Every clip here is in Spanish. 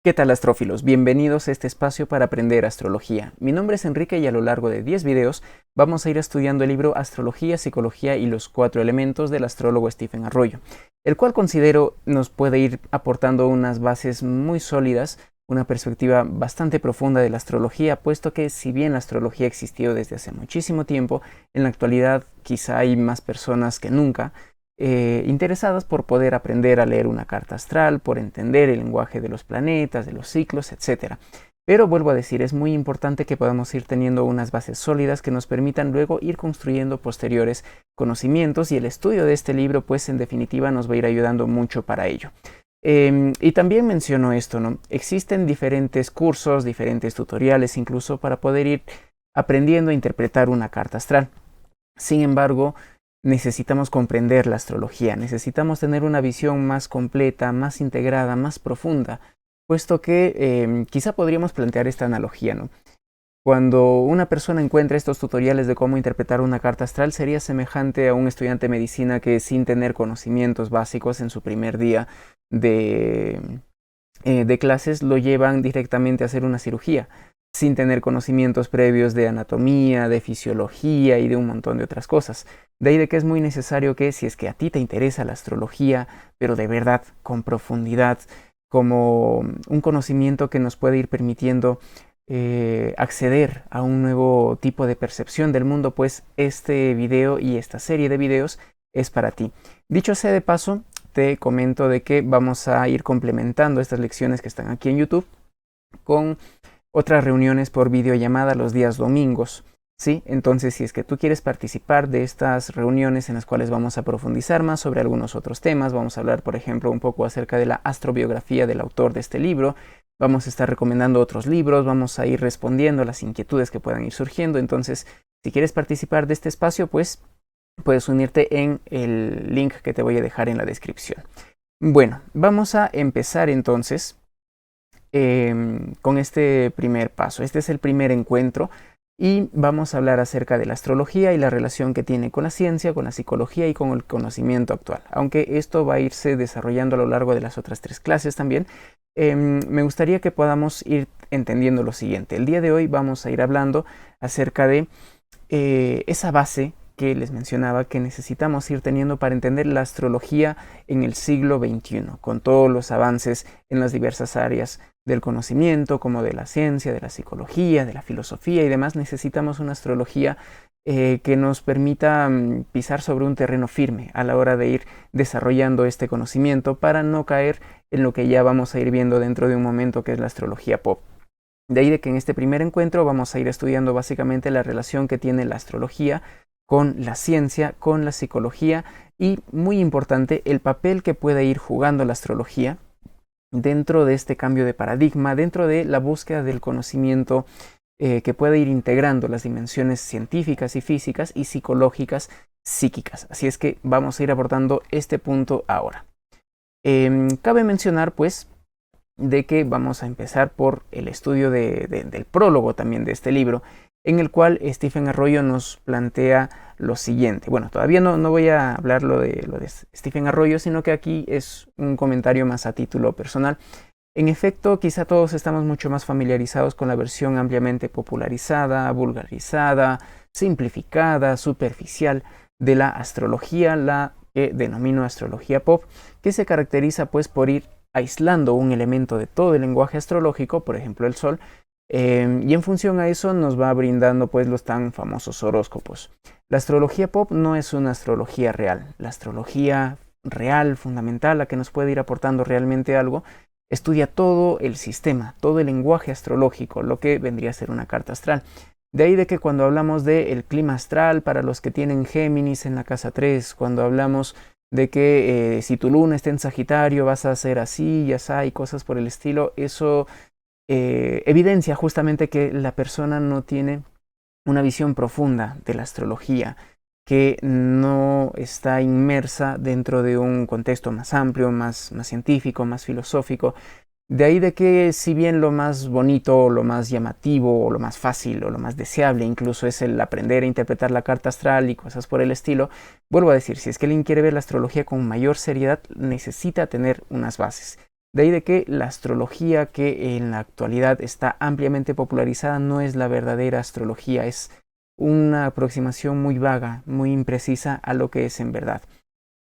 ¿Qué tal, astrófilos? Bienvenidos a este espacio para aprender astrología. Mi nombre es Enrique y a lo largo de 10 videos vamos a ir estudiando el libro Astrología, Psicología y los 4 elementos del astrólogo Stephen Arroyo, el cual considero nos puede ir aportando unas bases muy sólidas, una perspectiva bastante profunda de la astrología, puesto que si bien la astrología existió desde hace muchísimo tiempo, en la actualidad quizá hay más personas que nunca interesadas por poder aprender a leer una carta astral, por entender el lenguaje de los planetas, de los ciclos, etc. Pero vuelvo a decir, es muy importante que podamos ir teniendo unas bases sólidas que nos permitan luego ir construyendo posteriores conocimientos, y el estudio de este libro pues en definitiva nos va a ir ayudando mucho para ello. Y también menciono esto, ¿no? Existen diferentes cursos, diferentes tutoriales incluso para poder ir aprendiendo a interpretar una carta astral. Sin embargo, necesitamos comprender la astrología, necesitamos tener una visión más completa, más integrada, más profunda, puesto que quizá podríamos plantear esta analogía, ¿no? Cuando una persona encuentra estos tutoriales de cómo interpretar una carta astral, sería semejante a un estudiante de medicina que sin tener conocimientos básicos en su primer día de clases lo llevan directamente a hacer una cirugía, sin tener conocimientos previos de anatomía, de fisiología y de un montón de otras cosas. De ahí de que es muy necesario que, si es que a ti te interesa la astrología, pero de verdad, con profundidad, como un conocimiento que nos puede ir permitiendo acceder a un nuevo tipo de percepción del mundo, pues este video y esta serie de videos es para ti. Dicho sea de paso, te comento de que vamos a ir complementando estas lecciones que están aquí en YouTube con otras reuniones por videollamada los días domingos, ¿sí? Entonces, si es que tú quieres participar de estas reuniones en las cuales vamos a profundizar más sobre algunos otros temas, vamos a hablar, por ejemplo, un poco acerca de la astrobiografía del autor de este libro, vamos a estar recomendando otros libros, vamos a ir respondiendo a las inquietudes que puedan ir surgiendo. Entonces, si quieres participar de este espacio, pues puedes unirte en el link que te voy a dejar en la descripción. Bueno, vamos a empezar entonces con este primer paso. Este es el primer encuentro y vamos a hablar acerca de la astrología y la relación que tiene con la ciencia, con la psicología y con el conocimiento actual. Aunque esto va a irse desarrollando a lo largo de las otras 3 clases también, me gustaría que podamos ir entendiendo lo siguiente. El día de hoy vamos a ir hablando acerca de esa base que les mencionaba que necesitamos ir teniendo para entender la astrología en el siglo XXI, con todos los avances en las diversas áreas del conocimiento, como de la ciencia, de la psicología, de la filosofía y demás. Necesitamos una astrología que nos permita pisar sobre un terreno firme a la hora de ir desarrollando este conocimiento para no caer en lo que ya vamos a ir viendo dentro de un momento, que es la astrología pop. De ahí de que en este primer encuentro vamos a ir estudiando básicamente la relación que tiene la astrología con la ciencia, con la psicología y, muy importante, el papel que puede ir jugando la astrología dentro de este cambio de paradigma, dentro de la búsqueda del conocimiento que puede ir integrando las dimensiones científicas y físicas y psicológicas psíquicas. Así es que vamos a ir abordando este punto ahora. Cabe mencionar, pues, de que vamos a empezar por el estudio del prólogo también de este libro, en el cual Stephen Arroyo nos plantea lo siguiente. Bueno, todavía no voy a hablar lo de Stephen Arroyo, sino que aquí es un comentario más a título personal. En efecto, quizá todos estamos mucho más familiarizados con la versión ampliamente popularizada, vulgarizada, simplificada, superficial de la astrología, la que denomino astrología pop, que se caracteriza pues por ir aislando un elemento de todo el lenguaje astrológico, por ejemplo el sol, y en función a eso nos va brindando pues los tan famosos horóscopos. La astrología pop no es una astrología real. La astrología real, fundamental, la que nos puede ir aportando realmente algo, estudia todo el sistema, todo el lenguaje astrológico, lo que vendría a ser una carta astral. De ahí de que cuando hablamos del clima astral para los que tienen Géminis en la casa 3, cuando hablamos de que si tu luna está en Sagitario vas a hacer así y así y cosas por el estilo, eso evidencia justamente que la persona no tiene una visión profunda de la astrología, que no está inmersa dentro de un contexto más amplio, más científico, más filosófico. De ahí de que, si bien lo más bonito, lo más llamativo, o lo más fácil, o lo más deseable incluso es el aprender a interpretar la carta astral y cosas por el estilo, vuelvo a decir, si es que alguien quiere ver la astrología con mayor seriedad, necesita tener unas bases. De ahí de que la astrología que en la actualidad está ampliamente popularizada no es la verdadera astrología, es una aproximación muy vaga, muy imprecisa a lo que es en verdad.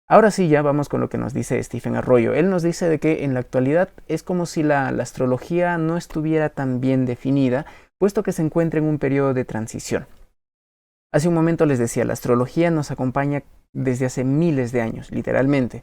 Ahora sí, ya vamos con lo que nos dice Stephen Arroyo. Él nos dice de que en la actualidad es como si la astrología no estuviera tan bien definida, puesto que se encuentra en un periodo de transición. Hace un momento les decía, la astrología nos acompaña desde hace miles de años, literalmente.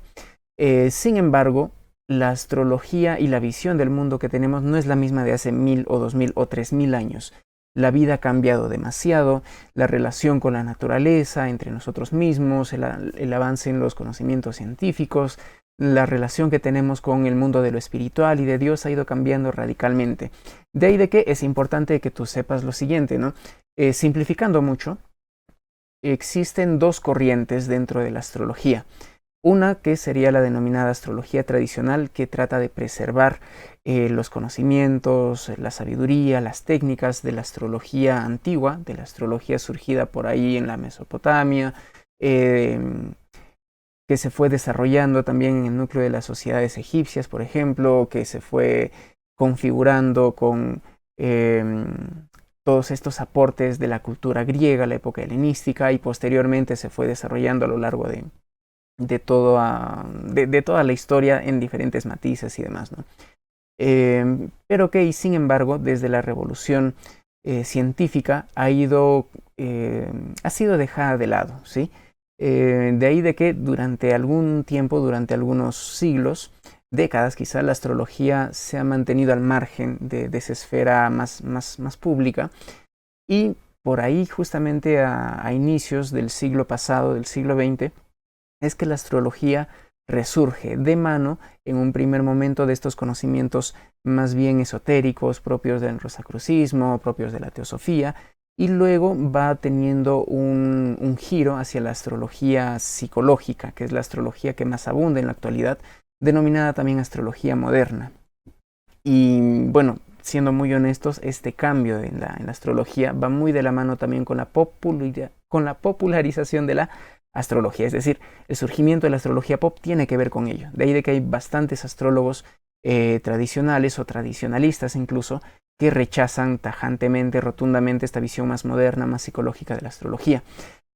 Sin embargo, la astrología y la visión del mundo que tenemos no es la misma de hace 1000 o 2000 o 3000 años. La vida ha cambiado demasiado, la relación con la naturaleza, entre nosotros mismos, el avance en los conocimientos científicos, la relación que tenemos con el mundo de lo espiritual y de Dios ha ido cambiando radicalmente. De ahí de que es importante que tú sepas lo siguiente, ¿no? Simplificando mucho, existen dos corrientes dentro de la astrología. Una que sería la denominada astrología tradicional, que trata de preservar los conocimientos, la sabiduría, las técnicas de la astrología antigua, de la astrología surgida por ahí en la Mesopotamia, que se fue desarrollando también en el núcleo de las sociedades egipcias, por ejemplo, que se fue configurando con todos estos aportes de la cultura griega, la época helenística, y posteriormente se fue desarrollando a lo largo de toda la historia en diferentes matices y demás, ¿no? Pero que, sin embargo, desde la revolución científica ha sido dejada de lado, ¿sí? De ahí de que durante algún tiempo, durante algunos siglos, décadas quizá, la astrología se ha mantenido al margen de esa esfera más pública, y por ahí justamente a inicios del siglo pasado, del siglo XX, es que la astrología resurge de mano en un primer momento de estos conocimientos más bien esotéricos, propios del rosacrucismo, propios de la teosofía, y luego va teniendo un giro hacia la astrología psicológica, que es la astrología que más abunda en la actualidad, denominada también astrología moderna. Y bueno, siendo muy honestos, este cambio en la astrología va muy de la mano también con la popularización de la astrología, es decir, el surgimiento de la astrología pop tiene que ver con ello. De ahí de que hay bastantes astrólogos tradicionales o tradicionalistas incluso que rechazan tajantemente, rotundamente esta visión más moderna, más psicológica de la astrología.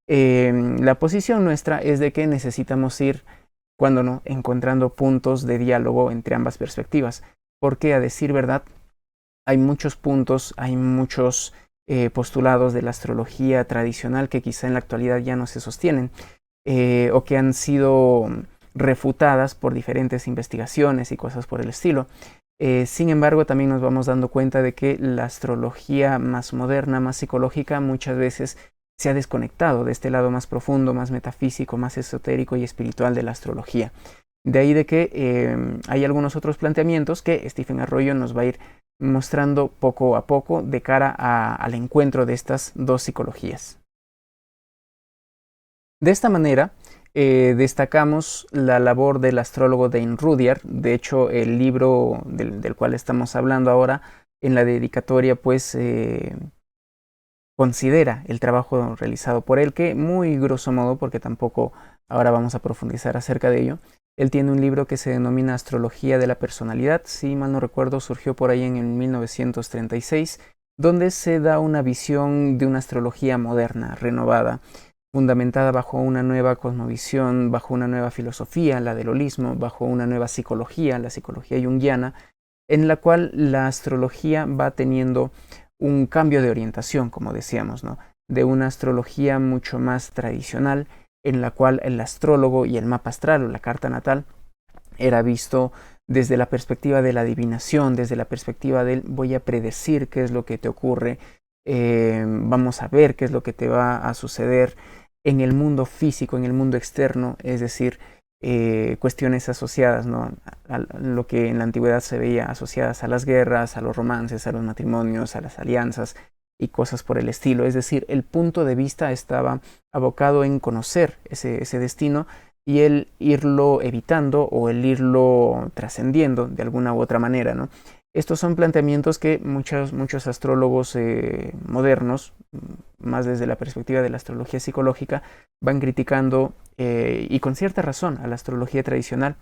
La posición nuestra es de que necesitamos ir, cuando no, encontrando puntos de diálogo entre ambas perspectivas, porque a decir verdad, hay muchos puntos, hay muchos postulados de la astrología tradicional que quizá en la actualidad ya no se sostienen o que han sido refutadas por diferentes investigaciones y cosas por el estilo. Sin embargo, también nos vamos dando cuenta de que la astrología más moderna, más psicológica, muchas veces se ha desconectado de este lado más profundo, más metafísico, más esotérico y espiritual de la astrología. De ahí de que hay algunos otros planteamientos que Stephen Arroyo nos va a ir mostrando poco a poco de cara al encuentro de estas dos psicologías. De esta manera, destacamos la labor del astrólogo Dane Rudhyar. De hecho, el libro del cual estamos hablando ahora, en la dedicatoria, pues considera el trabajo realizado por él, que muy grosso modo, porque tampoco ahora vamos a profundizar acerca de ello, él tiene un libro que se denomina Astrología de la Personalidad, si mal no recuerdo, surgió por ahí en el 1936, donde se da una visión de una astrología moderna, renovada, fundamentada bajo una nueva cosmovisión, bajo una nueva filosofía, la del holismo, bajo una nueva psicología, la psicología junguiana, en la cual la astrología va teniendo un cambio de orientación, como decíamos, ¿no? De una astrología mucho más tradicional, en la cual el astrólogo y el mapa astral o la carta natal era visto desde la perspectiva de la adivinación, desde la perspectiva del voy a predecir qué es lo que te ocurre, vamos a ver qué es lo que te va a suceder en el mundo físico, en el mundo externo, es decir, cuestiones asociadas, ¿no?, a lo que en la antigüedad se veía asociadas a las guerras, a los romances, a los matrimonios, a las alianzas y cosas por el estilo. Es decir, el punto de vista estaba abocado en conocer ese destino y el irlo evitando o el irlo trascendiendo de alguna u otra manera, ¿no? Estos son planteamientos que muchos astrólogos modernos, más desde la perspectiva de la astrología psicológica, van criticando y con cierta razón a la astrología tradicional,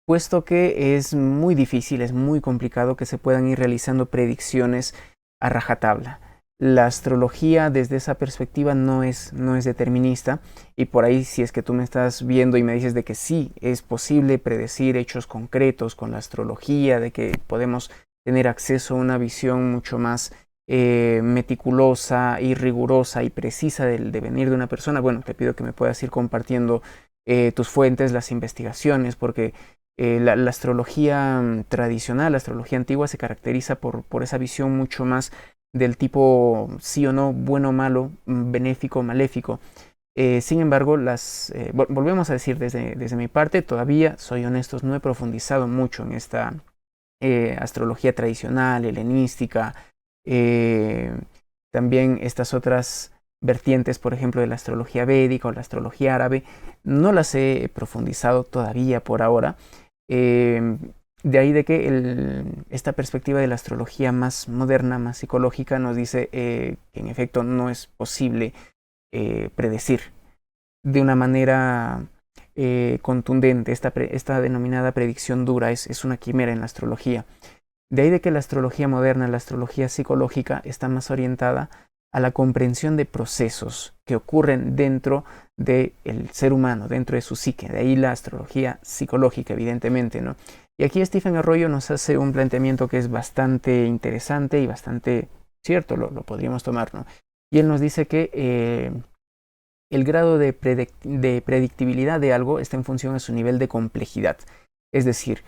puesto que es muy difícil, es muy complicado que se puedan ir realizando predicciones a rajatabla. La astrología desde esa perspectiva no es determinista, y por ahí, si es que tú me estás viendo y me dices de que sí es posible predecir hechos concretos con la astrología, de que podemos tener acceso a una visión mucho más meticulosa y rigurosa y precisa del devenir de una persona, bueno, te pido que me puedas ir compartiendo tus fuentes, las investigaciones, porque la astrología tradicional, la astrología antigua, se caracteriza por esa visión mucho más del tipo sí o no, bueno o malo, benéfico o maléfico. Sin embargo, volvemos a decir desde mi parte, todavía soy honesto, no he profundizado mucho en esta astrología tradicional, helenística, eh, también estas otras vertientes, por ejemplo, de la astrología védica o la astrología árabe, no las he profundizado todavía por ahora. Eh, de ahí de que esta perspectiva de la astrología más moderna, más psicológica, nos dice que en efecto no es posible predecir de una manera contundente. Esta denominada predicción dura es una quimera en la astrología. De ahí de que la astrología moderna, la astrología psicológica, está más orientada a la comprensión de procesos que ocurren dentro del ser humano, dentro de su psique. De ahí la astrología psicológica, evidentemente, ¿no? Y aquí Stephen Arroyo nos hace un planteamiento que es bastante interesante y bastante cierto, lo podríamos tomar, ¿no? Y él nos dice que el grado de predictibilidad de algo está en función a su nivel de complejidad. Es decir,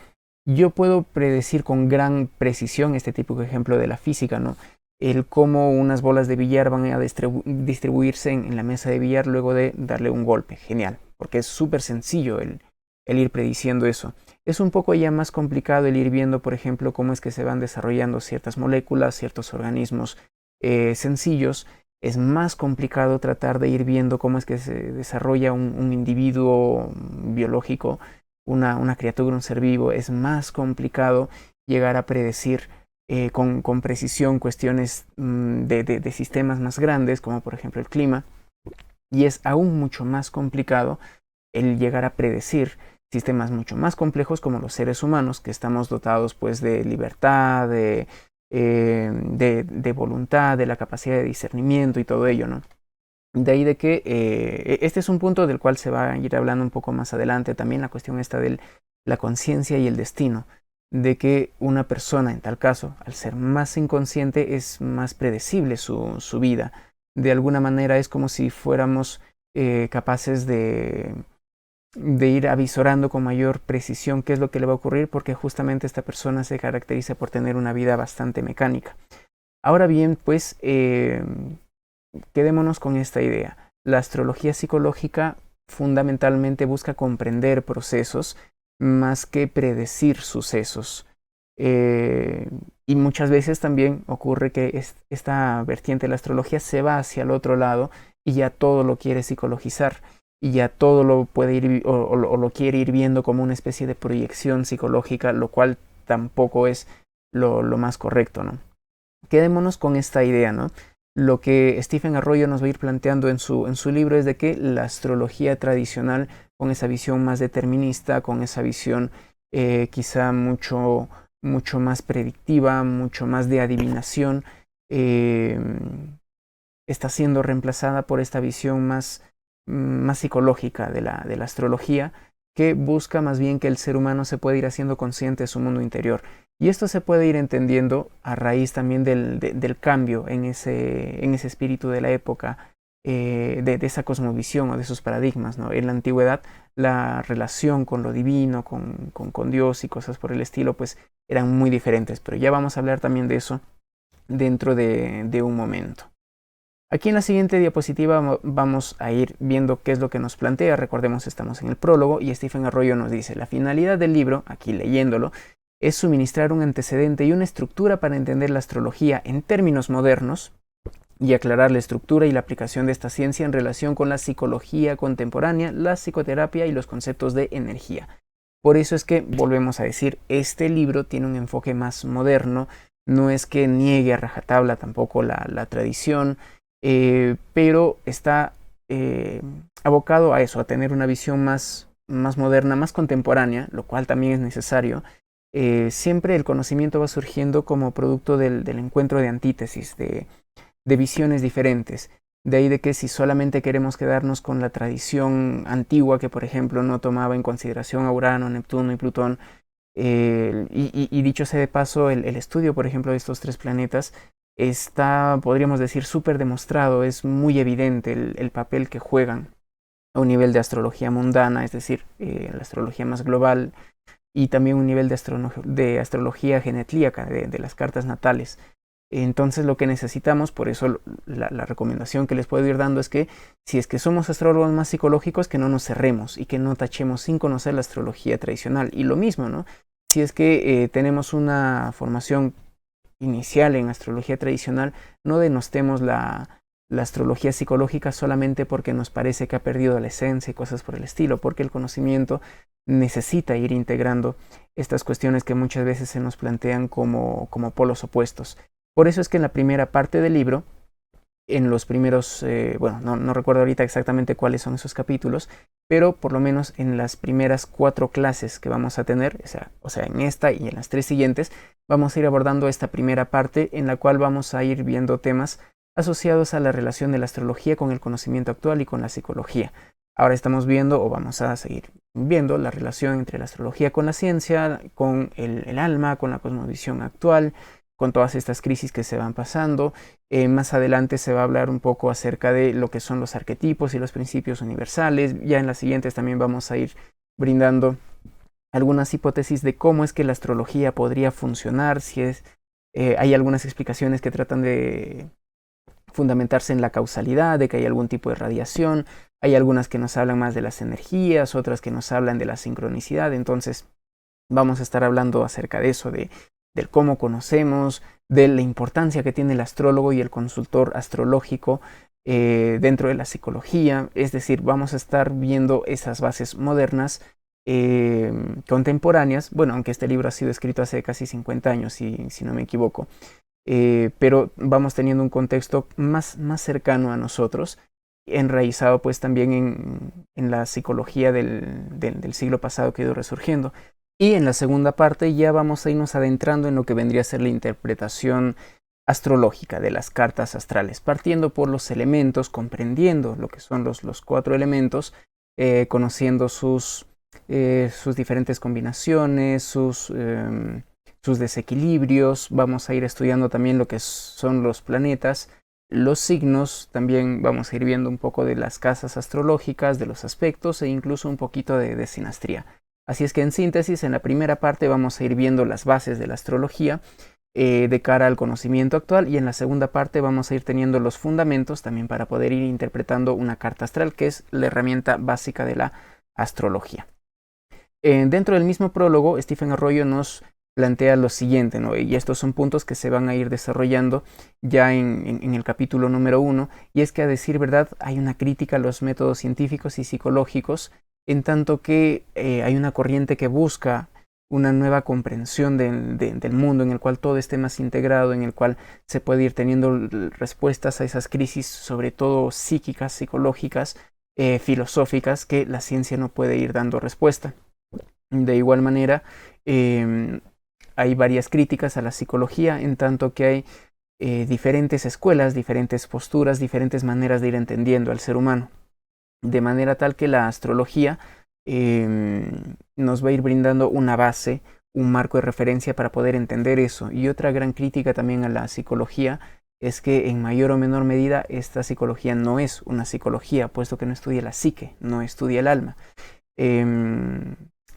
yo puedo predecir con gran precisión este típico ejemplo de la física, ¿no? El cómo unas bolas de billar van a distribuirse en la mesa de billar luego de darle un golpe. Genial, porque es súper sencillo el ir prediciendo eso. Es un poco ya más complicado el ir viendo, por ejemplo, cómo es que se van desarrollando ciertas moléculas, ciertos organismos sencillos. Es más complicado tratar de ir viendo cómo es que se desarrolla un individuo biológico, una criatura, un ser vivo. Es más complicado llegar a predecir con precisión cuestiones de sistemas más grandes, como por ejemplo el clima. Y es aún mucho más complicado el llegar a predecir sistemas mucho más complejos como los seres humanos, que estamos dotados pues de libertad, de voluntad, de la capacidad de discernimiento y todo ello, ¿no? De ahí de que este es un punto del cual se va a ir hablando un poco más adelante también, la cuestión esta de la conciencia y el destino, de que una persona, en tal caso, al ser más inconsciente, es más predecible su vida. De alguna manera es como si fuéramos capaces de ir avisorando con mayor precisión qué es lo que le va a ocurrir, porque justamente esta persona se caracteriza por tener una vida bastante mecánica. Ahora bien, pues quedémonos con esta idea. La astrología psicológica fundamentalmente busca comprender procesos más que predecir sucesos. Y muchas veces también ocurre que esta vertiente de la astrología se va hacia el otro lado y ya todo lo quiere psicologizar y ya todo lo puede ir o lo quiere ir viendo como una especie de proyección psicológica, lo cual tampoco es lo más correcto, ¿no? Quedémonos con esta idea, ¿no? Lo que Stephen Arroyo nos va a ir planteando en su libro es de que la astrología tradicional, con esa visión más determinista, con esa visión quizá mucho más predictiva, mucho más de adivinación, está siendo reemplazada por esta visión más psicológica de la astrología, que busca más bien que el ser humano se pueda ir haciendo consciente de su mundo interior. Y esto se puede ir entendiendo a raíz también del cambio en ese espíritu de la época, de esa cosmovisión o de esos paradigmas, ¿no? En la antigüedad, la relación con lo divino, con Dios y cosas por el estilo, pues eran muy diferentes. Pero ya vamos a hablar también de eso dentro de un momento. Aquí en la siguiente diapositiva vamos a ir viendo qué es lo que nos plantea. Recordemos, estamos en el prólogo y Stephen Arroyo nos dice: la finalidad del libro, aquí leyéndolo, es suministrar un antecedente y una estructura para entender la astrología en términos modernos y aclarar la estructura y la aplicación de esta ciencia en relación con la psicología contemporánea, la psicoterapia y los conceptos de energía. Por eso es que, volvemos a decir, este libro tiene un enfoque más moderno. No es que niegue a rajatabla tampoco la tradición, pero está abocado a eso, a tener una visión más más moderna, más contemporánea, lo cual también es necesario, siempre el conocimiento va surgiendo como producto del encuentro de antítesis, de visiones diferentes. De ahí de que si solamente queremos quedarnos con la tradición antigua, que por ejemplo no tomaba en consideración a Urano, Neptuno y Plutón, y dicho sea de paso, el estudio, por ejemplo, de estos tres planetas está, podríamos decir, súper demostrado, es muy evidente el papel que juegan a un nivel de astrología mundana, es decir, la astrología más global, y también un nivel de astrología genetlíaca, de las cartas natales. Entonces lo que necesitamos, por eso la recomendación que les puedo ir dando es que si es que somos astrólogos más psicológicos, que no nos cerremos y que no tachemos sin conocer la astrología tradicional. Y lo mismo, ¿no? Si es que tenemos una formación inicial en astrología tradicional, no denostemos la astrología psicológica solamente porque nos parece que ha perdido la esencia y cosas por el estilo, porque el conocimiento necesita ir integrando estas cuestiones que muchas veces se nos plantean como polos opuestos. Por eso es que en la primera parte del libro, en los primeros, bueno, no recuerdo ahorita exactamente cuáles son esos capítulos, pero por lo menos en las primeras 4 clases que vamos a tener, o sea, en esta y en las 3 siguientes, vamos a ir abordando esta primera parte en la cual vamos a ir viendo temas asociados a la relación de la astrología con el conocimiento actual y con la psicología. Ahora estamos viendo, o vamos a seguir viendo, la relación entre la astrología con la ciencia, con el alma, con la cosmovisión actual, con todas estas crisis que se van pasando. Más adelante se va a hablar un poco acerca de lo que son los arquetipos y los principios universales. Ya en las siguientes también vamos a ir brindando algunas hipótesis de cómo es que la astrología podría funcionar, si es, hay algunas explicaciones que tratan de fundamentarse en la causalidad, de que hay algún tipo de radiación, hay algunas que nos hablan más de las energías, otras que nos hablan de la sincronicidad. Entonces vamos a estar hablando acerca de eso, del cómo conocemos, de la importancia que tiene el astrólogo y el consultor astrológico dentro de la psicología. Es decir, vamos a estar viendo esas bases modernas, contemporáneas, bueno, aunque este libro ha sido escrito hace casi 50 años, si no me equivoco, pero vamos teniendo un contexto más cercano a nosotros, enraizado pues también en la psicología del siglo pasado que ha ido resurgiendo. Y en la segunda parte ya vamos a irnos adentrando en lo que vendría a ser la interpretación astrológica de las cartas astrales, partiendo por los elementos, comprendiendo lo que son los 4 elementos, conociendo sus diferentes combinaciones, sus desequilibrios. Vamos a ir estudiando también lo que son los planetas, los signos, también vamos a ir viendo un poco de las casas astrológicas, de los aspectos e incluso un poquito de sinastría. Así es que en síntesis, en la primera parte vamos a ir viendo las bases de la astrología de cara al conocimiento actual, y en la segunda parte vamos a ir teniendo los fundamentos también para poder ir interpretando una carta astral, que es la herramienta básica de la astrología. Dentro del mismo prólogo, Stephen Arroyo nos plantea lo siguiente, ¿no? Y estos son puntos que se van a ir desarrollando ya en el capítulo número 1, y es que, a decir verdad, hay una crítica a los métodos científicos y psicológicos, en tanto que hay una corriente que busca una nueva comprensión del mundo, en el cual todo esté más integrado, en el cual se puede ir teniendo respuestas a esas crisis, sobre todo psíquicas, psicológicas, filosóficas, que la ciencia no puede ir dando respuesta. De igual manera, hay varias críticas a la psicología, en tanto que hay diferentes escuelas, diferentes posturas, diferentes maneras de ir entendiendo al ser humano. De manera tal que la astrología nos va a ir brindando una base, un marco de referencia para poder entender eso. Y otra gran crítica también a la psicología es que en mayor o menor medida esta psicología no es una psicología, puesto que no estudia la psique, no estudia el alma.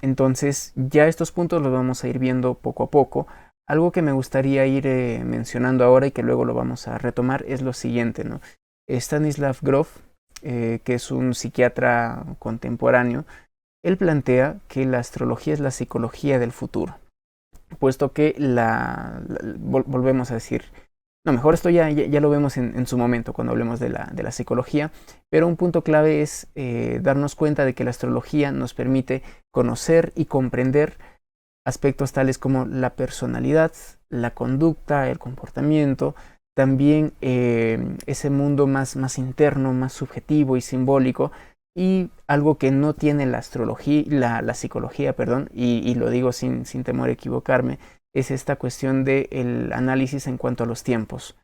Entonces ya estos puntos los vamos a ir viendo poco a poco. Algo que me gustaría ir mencionando ahora y que luego lo vamos a retomar es lo siguiente, ¿no? Stanislav Grof, que es un psiquiatra contemporáneo, él plantea que la astrología es la psicología del futuro, puesto que volvemos a decir, no, mejor esto ya lo vemos en su momento cuando hablemos de la psicología, pero un punto clave es darnos cuenta de que la astrología nos permite conocer y comprender aspectos tales como la personalidad, la conducta, el comportamiento, también ese mundo más interno, más subjetivo y simbólico, Y algo que no tiene la astrología, la psicología, perdón, y lo digo sin temor a equivocarme, es esta cuestión del análisis en cuanto a los tiempos.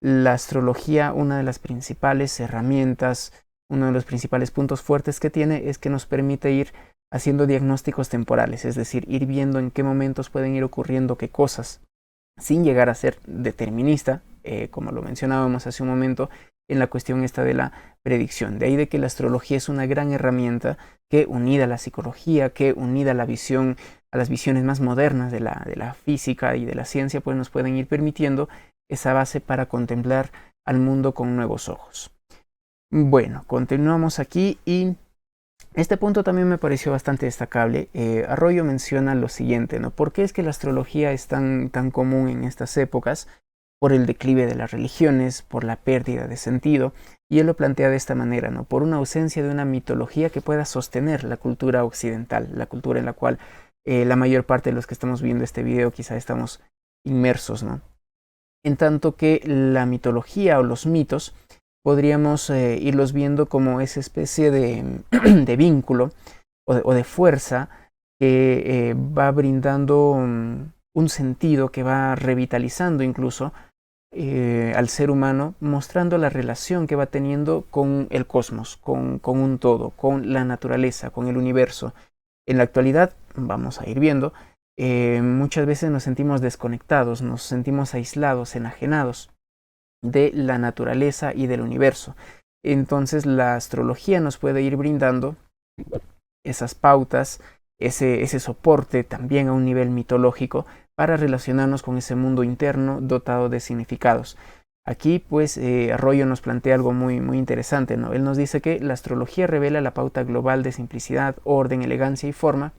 La astrología, una de las principales herramientas, uno de los principales puntos fuertes que tiene es que nos permite ir haciendo diagnósticos temporales, es decir, ir viendo en qué momentos pueden ir ocurriendo qué cosas, sin llegar a ser determinista, como lo mencionábamos hace un momento, en la cuestión esta de la predicción. De ahí de que la astrología es una gran herramienta que, unida a la psicología, que unida a la visión, a las visiones más modernas de la física y de la ciencia, pues nos pueden ir permitiendo esa base para contemplar al mundo con nuevos ojos. Bueno, continuamos aquí y este punto también me pareció bastante destacable. Arroyo menciona lo siguiente, ¿no? ¿Por qué es que la astrología es tan común en estas épocas? Por el declive de las religiones, por la pérdida de sentido, y él lo plantea de esta manera, ¿no? Por una ausencia de una mitología que pueda sostener la cultura occidental, la cultura en la cual la mayor parte de los que estamos viendo este video quizá estamos inmersos, ¿no? En tanto que la mitología o los mitos podríamos irlos viendo como esa especie de vínculo o de fuerza que va brindando un sentido, que va revitalizando incluso al ser humano, mostrando la relación que va teniendo con el cosmos, con un todo, con la naturaleza, con el universo. En la actualidad, vamos a ir viendo, muchas veces nos sentimos desconectados, nos sentimos aislados, enajenados de la naturaleza y del universo. Entonces la astrología nos puede ir brindando esas pautas, ese soporte también a un nivel mitológico para relacionarnos con ese mundo interno dotado de significados. Aquí pues Arroyo nos plantea algo muy interesante, ¿no? Él nos dice que la astrología revela la pauta global de simplicidad, orden, elegancia y forma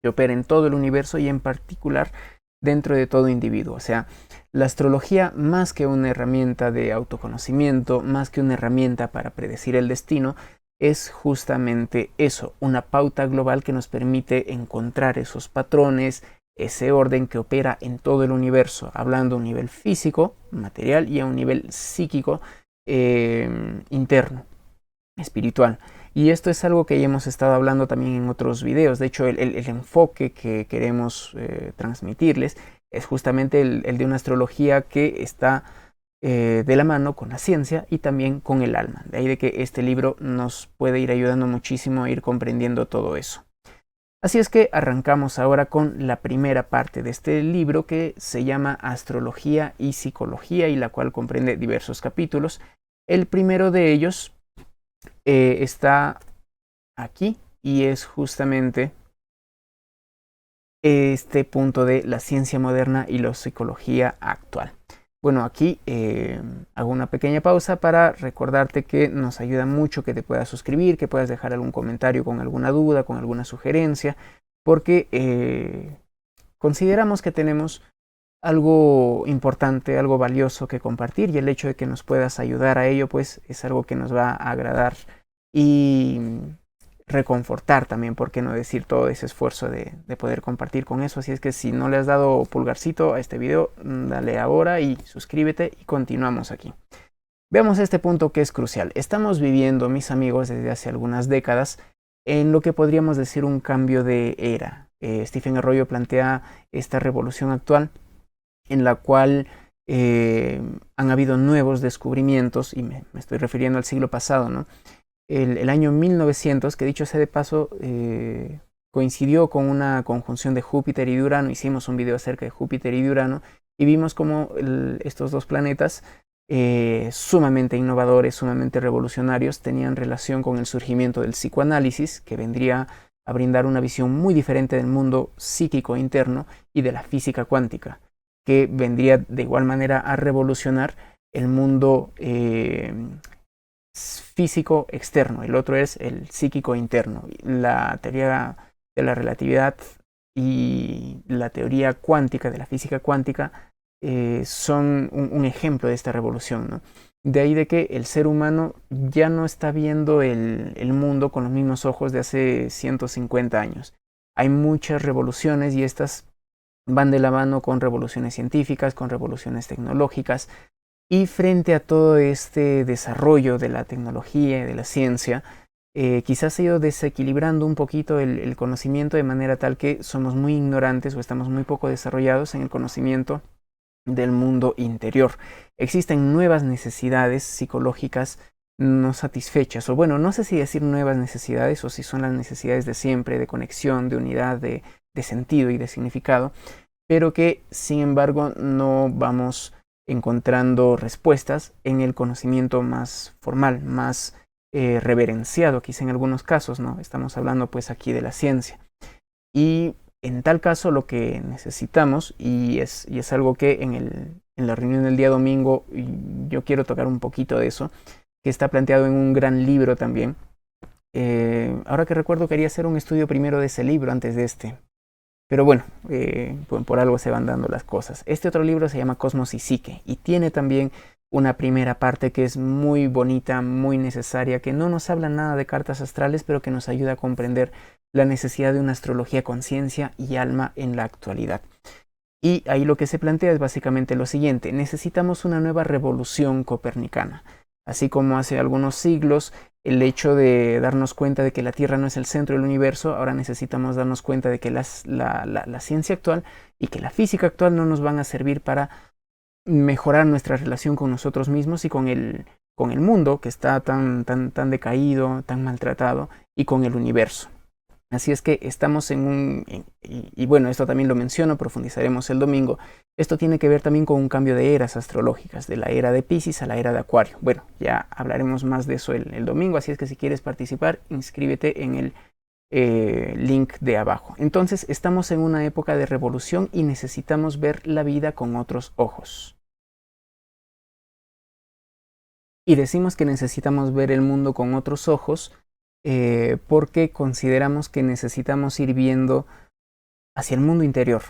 que opera en todo el universo y en particular dentro de todo individuo. O sea, la astrología, más que una herramienta de autoconocimiento, más que una herramienta para predecir el destino, es justamente eso, una pauta global que nos permite encontrar esos patrones, ese orden que opera en todo el universo, hablando a un nivel físico, material, y a un nivel psíquico, interno, espiritual. Y esto es algo que ya hemos estado hablando también en otros videos. De hecho, el enfoque que queremos transmitirles es justamente el de una astrología que está de la mano con la ciencia y también con el alma. De ahí de que este libro nos puede ir ayudando muchísimo a ir comprendiendo todo eso. Así es que arrancamos ahora con la primera parte de este libro, que se llama Astrología y Psicología, y la cual comprende diversos capítulos. El primero de ellos está aquí y es justamente este punto de la ciencia moderna y la psicología actual. Bueno, aquí hago una pequeña pausa para recordarte que nos ayuda mucho que te puedas suscribir, que puedas dejar algún comentario con alguna duda, con alguna sugerencia, porque consideramos que tenemos algo importante, algo valioso que compartir, y el hecho de que nos puedas ayudar a ello pues es algo que nos va a agradar y reconfortar también, por qué no decir, todo ese esfuerzo de poder compartir con eso. Así es que si no le has dado pulgarcito a este video, dale ahora y suscríbete y continuamos aquí. Veamos este punto que es crucial. Estamos viviendo, mis amigos, desde hace algunas décadas en lo que podríamos decir un cambio de era. Stephen Arroyo plantea esta revolución actual en la cual han habido nuevos descubrimientos, y me estoy refiriendo al siglo pasado, ¿no? El año 1900, que dicho sea de paso, coincidió con una conjunción de Júpiter y de Urano. Hicimos un video acerca de Júpiter y de Urano y vimos cómo estos dos planetas sumamente innovadores, sumamente revolucionarios, tenían relación con el surgimiento del psicoanálisis, que vendría a brindar una visión muy diferente del mundo psíquico interno, y de la física cuántica, que vendría de igual manera a revolucionar el mundo físico externo. El otro es el psíquico interno. La teoría de la relatividad y la teoría cuántica, de la física cuántica, son un ejemplo de esta revolución, ¿no? De ahí de que el ser humano ya no está viendo el mundo con los mismos ojos de hace 150 años. Hay muchas revoluciones y estas van de la mano con revoluciones científicas, con revoluciones tecnológicas. Y frente a todo este desarrollo de la tecnología y de la ciencia, quizás ha ido desequilibrando un poquito el conocimiento de manera tal que somos muy ignorantes o estamos muy poco desarrollados en el conocimiento del mundo interior. Existen nuevas necesidades psicológicas no satisfechas, o bueno, no sé si decir nuevas necesidades o si son las necesidades de siempre, de conexión, de unidad, de sentido y de significado, pero que sin embargo no vamos encontrando respuestas en el conocimiento más formal, más reverenciado, quizá en algunos casos, ¿no? Estamos hablando pues aquí de la ciencia. Y en tal caso lo que necesitamos, y es algo que en la reunión del día domingo yo quiero tocar un poquito de eso, que está planteado en un gran libro también. Ahora que recuerdo quería hacer un estudio primero de ese libro antes de este, pero bueno, por algo se van dando las cosas. Este otro libro se llama Cosmos y Psique y tiene también una primera parte que es muy bonita, muy necesaria, que no nos habla nada de cartas astrales, pero que nos ayuda a comprender la necesidad de una astrología conciencia y alma en la actualidad. Y ahí lo que se plantea es básicamente lo siguiente: necesitamos una nueva revolución copernicana. Así como hace algunos siglos el hecho de darnos cuenta de que la Tierra no es el centro del universo, ahora necesitamos darnos cuenta de que la ciencia actual y que la física actual no nos van a servir para mejorar nuestra relación con nosotros mismos y con el mundo que está tan decaído, tan maltratado, y con el universo. Así es que estamos y bueno, esto también lo menciono, profundizaremos el domingo. Esto tiene que ver también con un cambio de eras astrológicas, de la era de Piscis a la era de Acuario. Bueno, ya hablaremos más de eso el domingo, así es que si quieres participar, inscríbete en el link de abajo. Entonces, estamos en una época de revolución y necesitamos ver la vida con otros ojos. Y decimos que necesitamos ver el mundo con otros ojos porque consideramos que necesitamos ir viendo hacia el mundo interior.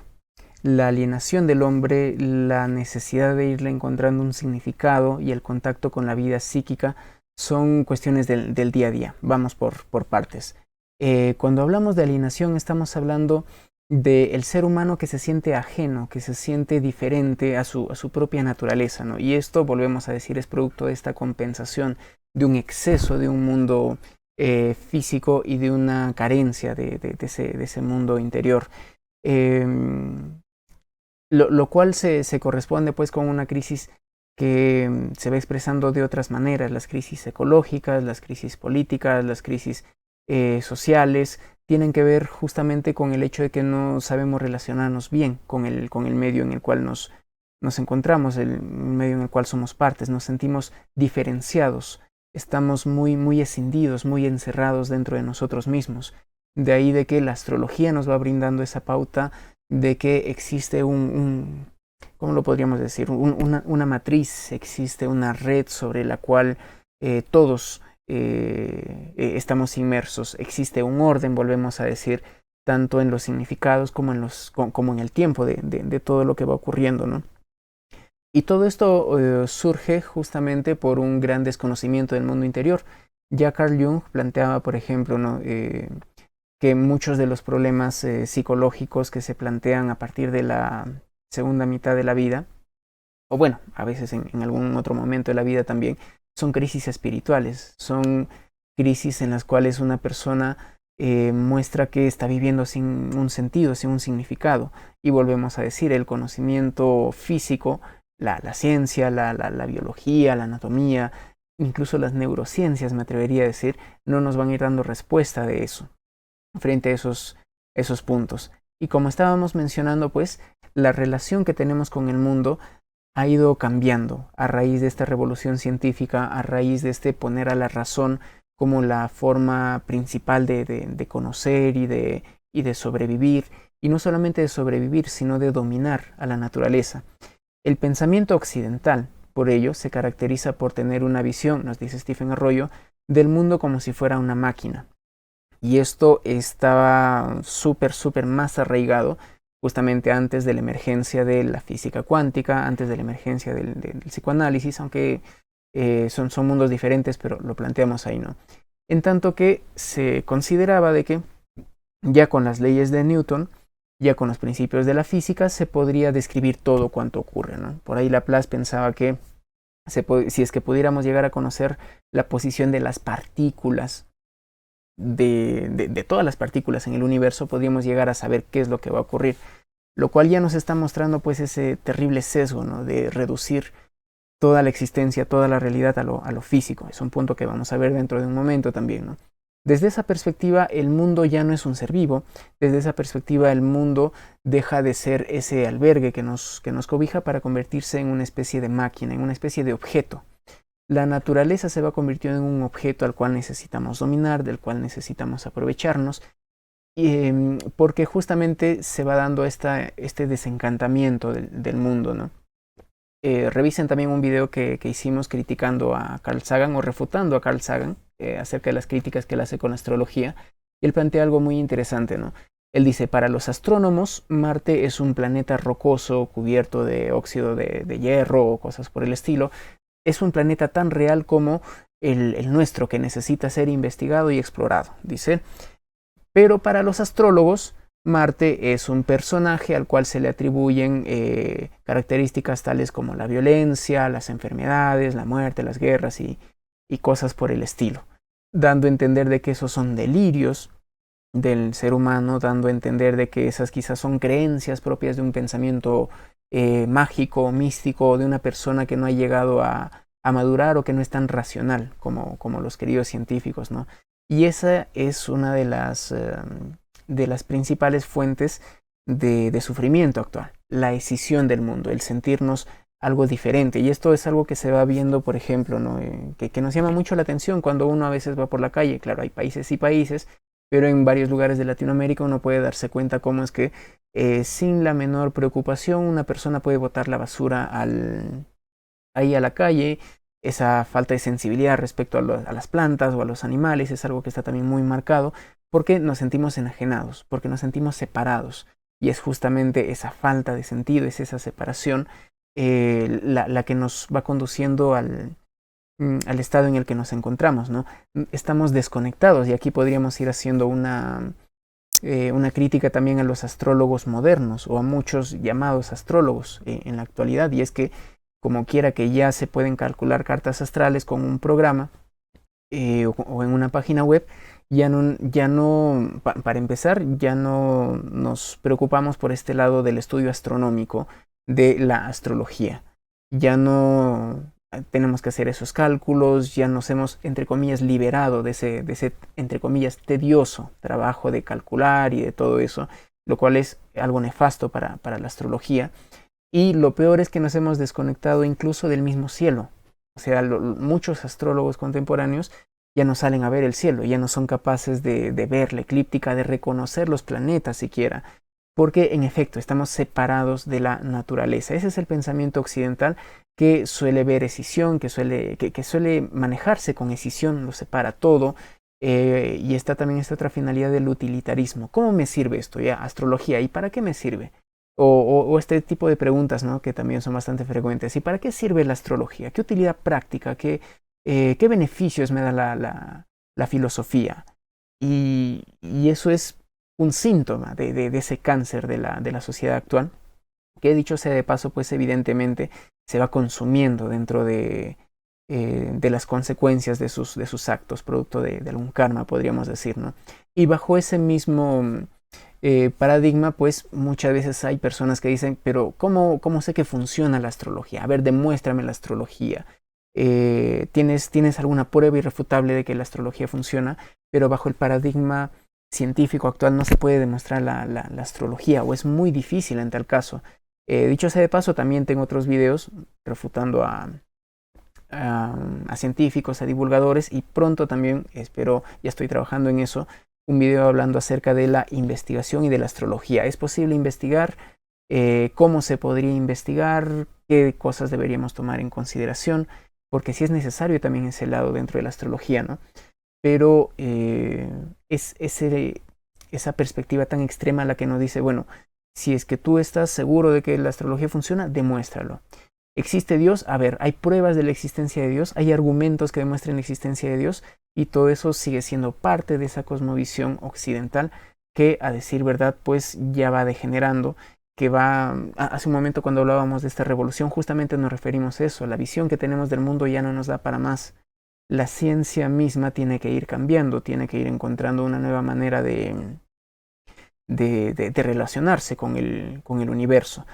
La alienación del hombre, la necesidad de irle encontrando un significado y el contacto con la vida psíquica son cuestiones del día a día. Vamos por partes. Cuando hablamos de alienación estamos hablando del ser humano que se siente ajeno, que se siente diferente a su propia naturaleza, ¿no? Y esto, volvemos a decir, es producto de esta compensación de un exceso de un mundo físico y de una carencia de ese mundo interior. Lo cual se corresponde pues con una crisis que se va expresando de otras maneras: las crisis ecológicas, las crisis políticas, las crisis sociales, tienen que ver justamente con el hecho de que no sabemos relacionarnos bien con el medio en el cual nos encontramos, el medio en el cual somos partes, nos sentimos diferenciados, estamos muy escindidos, muy encerrados dentro de nosotros mismos. De ahí de que la astrología nos va brindando esa pauta de que existe ¿cómo lo podríamos decir? Una matriz, existe una red sobre la cual todos estamos inmersos, existe un orden, volvemos a decir, tanto en los significados como en el tiempo de todo lo que va ocurriendo, ¿no? Y todo esto surge justamente por un gran desconocimiento del mundo interior. Ya Carl Jung planteaba, por ejemplo, ¿no? Que muchos de los problemas psicológicos que se plantean a partir de la segunda mitad de la vida, o bueno, a veces en algún otro momento de la vida también, son crisis espirituales, son crisis en las cuales una persona muestra que está viviendo sin un sentido, sin un significado. Y volvemos a decir, el conocimiento físico, la ciencia, la biología, la anatomía, incluso las neurociencias, me atrevería a decir, no nos van a ir dando respuesta de eso, frente a esos puntos. Y como estábamos mencionando, pues, la relación que tenemos con el mundo ha ido cambiando a raíz de esta revolución científica, a raíz de este poner a la razón como la forma principal de conocer y de sobrevivir, y no solamente de sobrevivir, sino de dominar a la naturaleza. El pensamiento occidental, por ello, se caracteriza por tener una visión, nos dice Stephen Arroyo, del mundo como si fuera una máquina. Y esto estaba súper más arraigado justamente antes de la emergencia de la física cuántica, antes de la emergencia del psicoanálisis, aunque son mundos diferentes, pero lo planteamos ahí, ¿no? En tanto que se consideraba de que ya con las leyes de Newton, ya con los principios de la física, se podría describir todo cuanto ocurre, ¿no? Por ahí Laplace pensaba que si es que pudiéramos llegar a conocer la posición de las partículas de todas las partículas en el universo, podríamos llegar a saber qué es lo que va a ocurrir, lo cual ya nos está mostrando pues ese terrible sesgo, ¿no?, de reducir toda la existencia, toda la realidad a lo físico. Es un punto que vamos a ver dentro de un momento también, ¿no? Desde esa perspectiva, el mundo ya no es un ser vivo. Desde esa perspectiva, el mundo deja de ser ese albergue que nos cobija para convertirse en una especie de máquina, en una especie de objeto. La naturaleza se va convirtiendo en un objeto al cual necesitamos dominar, del cual necesitamos aprovecharnos, porque justamente se va dando este desencantamiento del mundo, ¿no? Revisen también un video que hicimos criticando a Carl Sagan o refutando a Carl Sagan acerca de las críticas que él hace con la astrología. Y él plantea algo muy interesante, ¿no? Él dice, para los astrónomos, Marte es un planeta rocoso cubierto de óxido de hierro o cosas por el estilo. Es un planeta tan real como el nuestro, que necesita ser investigado y explorado, dice. Pero para los astrólogos, Marte es un personaje al cual se le atribuyen características tales como la violencia, las enfermedades, la muerte, las guerras y cosas por el estilo, dando a entender de que esos son delirios del ser humano, dando a entender de que esas quizás son creencias propias de un pensamiento mágico, místico, de una persona que no ha llegado a madurar o que no es tan racional como los queridos científicos, ¿no? Y esa es una de las principales fuentes de sufrimiento actual, la escisión del mundo, el sentirnos algo diferente. Y esto es algo que se va viendo, por ejemplo, ¿no? Que nos llama mucho la atención cuando uno a veces va por la calle. Claro, hay países y países, pero en varios lugares de Latinoamérica uno puede darse cuenta cómo es que sin la menor preocupación una persona puede botar la basura ahí a la calle. Esa falta de sensibilidad respecto a las plantas o a los animales es algo que está también muy marcado, porque nos sentimos enajenados, porque nos sentimos separados. Y es justamente esa falta de sentido, es esa separación la que nos va conduciendo al estado en el que nos encontramos, ¿no? Estamos desconectados, y aquí podríamos ir haciendo una crítica también a los astrólogos modernos o a muchos llamados astrólogos en la actualidad, y es que como quiera que ya se pueden calcular cartas astrales con un programa o en una página web, para empezar, ya no nos preocupamos por este lado del estudio astronómico de la astrología. Ya no tenemos que hacer esos cálculos, ya nos hemos, entre comillas, liberado de ese, entre comillas, tedioso trabajo de calcular y de todo eso, lo cual es algo nefasto para la astrología. Y lo peor es que nos hemos desconectado incluso del mismo cielo. O sea, muchos astrólogos contemporáneos ya no salen a ver el cielo, ya no son capaces de ver la eclíptica, de reconocer los planetas siquiera, porque en efecto estamos separados de la naturaleza. Ese es el pensamiento occidental, que suele ver escisión, que suele manejarse con escisión, lo separa todo. Y está también esta otra finalidad del utilitarismo. ¿Cómo me sirve esto? Ya, astrología, ¿y para qué me sirve? O este tipo de preguntas, ¿no?, que también son bastante frecuentes. ¿Y para qué sirve la astrología? ¿Qué utilidad práctica? ¿Qué beneficios me da la filosofía? Y eso es un síntoma de ese cáncer de la sociedad actual, que, dicho sea de paso, pues evidentemente se va consumiendo dentro de las consecuencias de sus actos, producto de algún karma, podríamos decir, ¿no? Y bajo ese mismo paradigma, pues muchas veces hay personas que dicen, pero ¿cómo sé que funciona la astrología? A ver, demuéstrame la astrología. ¿Tienes alguna prueba irrefutable de que la astrología funciona? Pero bajo el paradigma científico actual no se puede demostrar la astrología, o es muy difícil en tal caso. Dicho sea de paso, también tengo otros videos refutando a científicos, a divulgadores, y pronto también, espero, ya estoy trabajando en eso, un video hablando acerca de la investigación y de la astrología. ¿Es posible investigar? ¿Cómo se podría investigar? ¿Qué cosas deberíamos tomar en consideración? Porque sí es necesario también ese lado dentro de la astrología, ¿no? Pero es esa perspectiva tan extrema la que nos dice, bueno, si es que tú estás seguro de que la astrología funciona, demuéstralo. ¿Existe Dios? A ver, hay pruebas de la existencia de Dios, hay argumentos que demuestren la existencia de Dios, y todo eso sigue siendo parte de esa cosmovisión occidental que, a decir verdad, pues ya va degenerando, que va... Hace un momento, cuando hablábamos de esta revolución, justamente nos referimos a eso. La visión que tenemos del mundo ya no nos da para más. la ciencia misma tiene que ir cambiando, tiene que ir encontrando una nueva manera de relacionarse con el universo.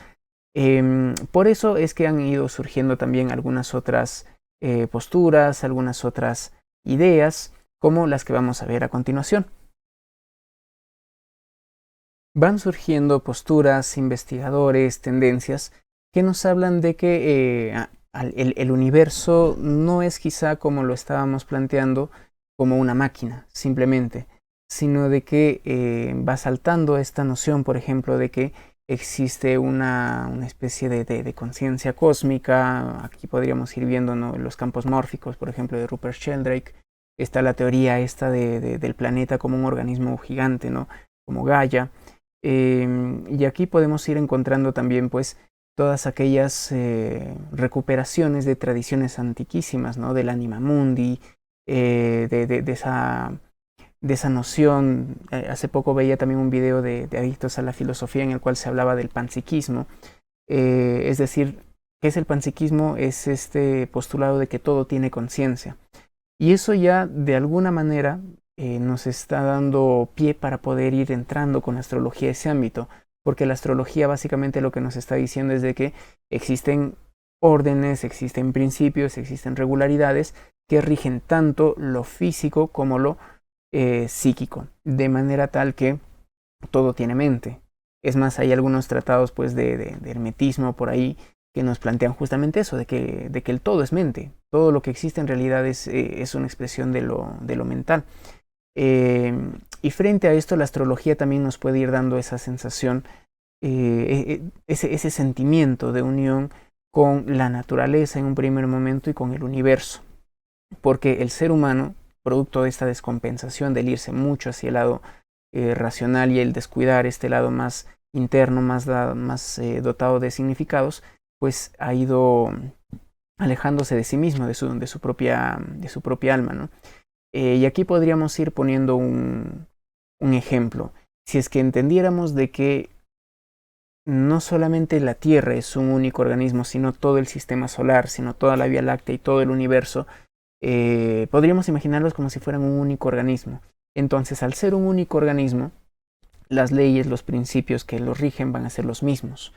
Por eso es que han ido surgiendo también algunas otras posturas, algunas otras ideas, como las que vamos a ver a continuación. Van surgiendo posturas, investigadores, tendencias que nos hablan de que el universo no es quizá como lo estábamos planteando como una máquina, simplemente, sino de que va saltando esta noción, por ejemplo, de que existe una especie de conciencia cósmica. Aquí podríamos ir viendo, ¿no?, los campos mórficos, por ejemplo, de Rupert Sheldrake. Está la teoría esta del planeta como un organismo gigante, ¿no?, como Gaia. Y aquí podemos ir encontrando también, pues, todas aquellas recuperaciones de tradiciones antiquísimas, ¿no?, del anima mundi, de esa noción. Hace poco veía también un video de Adictos a la Filosofía en el cual se hablaba del panpsiquismo. Es decir, ¿qué es el panpsiquismo? Es este postulado de que todo tiene conciencia. Y eso ya de alguna manera nos está dando pie para poder ir entrando con la astrología a ese ámbito, porque la astrología básicamente lo que nos está diciendo es de que existen órdenes, existen principios, existen regularidades que rigen tanto lo físico como lo psíquico, de manera tal que todo tiene mente. Es más, hay algunos tratados, pues, de hermetismo por ahí que nos plantean justamente eso, de que el todo es mente. Todo lo que existe en realidad es una expresión de lo mental. Y frente a esto, la astrología también nos puede ir dando esa sensación, ese sentimiento de unión con la naturaleza en un primer momento y con el universo. Porque el ser humano, producto de esta descompensación del irse mucho hacia el lado racional y el descuidar este lado más interno, más dotado de significados, pues ha ido alejándose de sí mismo, de su propia alma, ¿no? Y aquí podríamos ir poniendo un ejemplo. Si es que entendiéramos de que no solamente la Tierra es un único organismo, sino todo el sistema solar, sino toda la Vía Láctea y todo el universo, podríamos imaginarlos como si fueran un único organismo. Entonces, al ser un único organismo, las leyes, los principios que los rigen van a ser los mismos.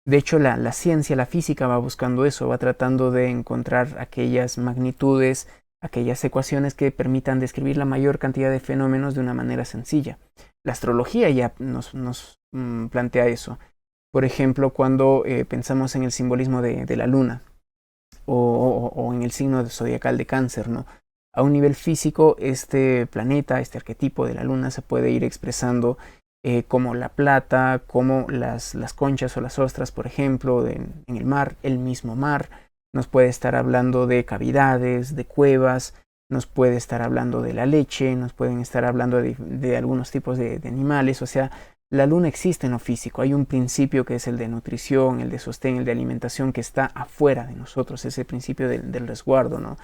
De hecho, la ciencia, la física va buscando eso, va tratando de encontrar aquellas magnitudes, aquellas ecuaciones que permitan describir la mayor cantidad de fenómenos de una manera sencilla. La astrología ya nos plantea eso. Por ejemplo, cuando pensamos en el simbolismo de la luna o en el signo zodiacal de Cáncer, ¿no? A un nivel físico, este planeta, este arquetipo de la luna se puede ir expresando como la plata, como las conchas o las ostras, por ejemplo, en el mar, el mismo mar. Nos puede estar hablando de cavidades, de cuevas, nos puede estar hablando de la leche, nos pueden estar hablando de algunos tipos de animales. O sea, la luna existe en lo físico. Hay un principio que es el de nutrición, el de sostén, el de alimentación, que está afuera de nosotros, ese principio del resguardo, ¿no?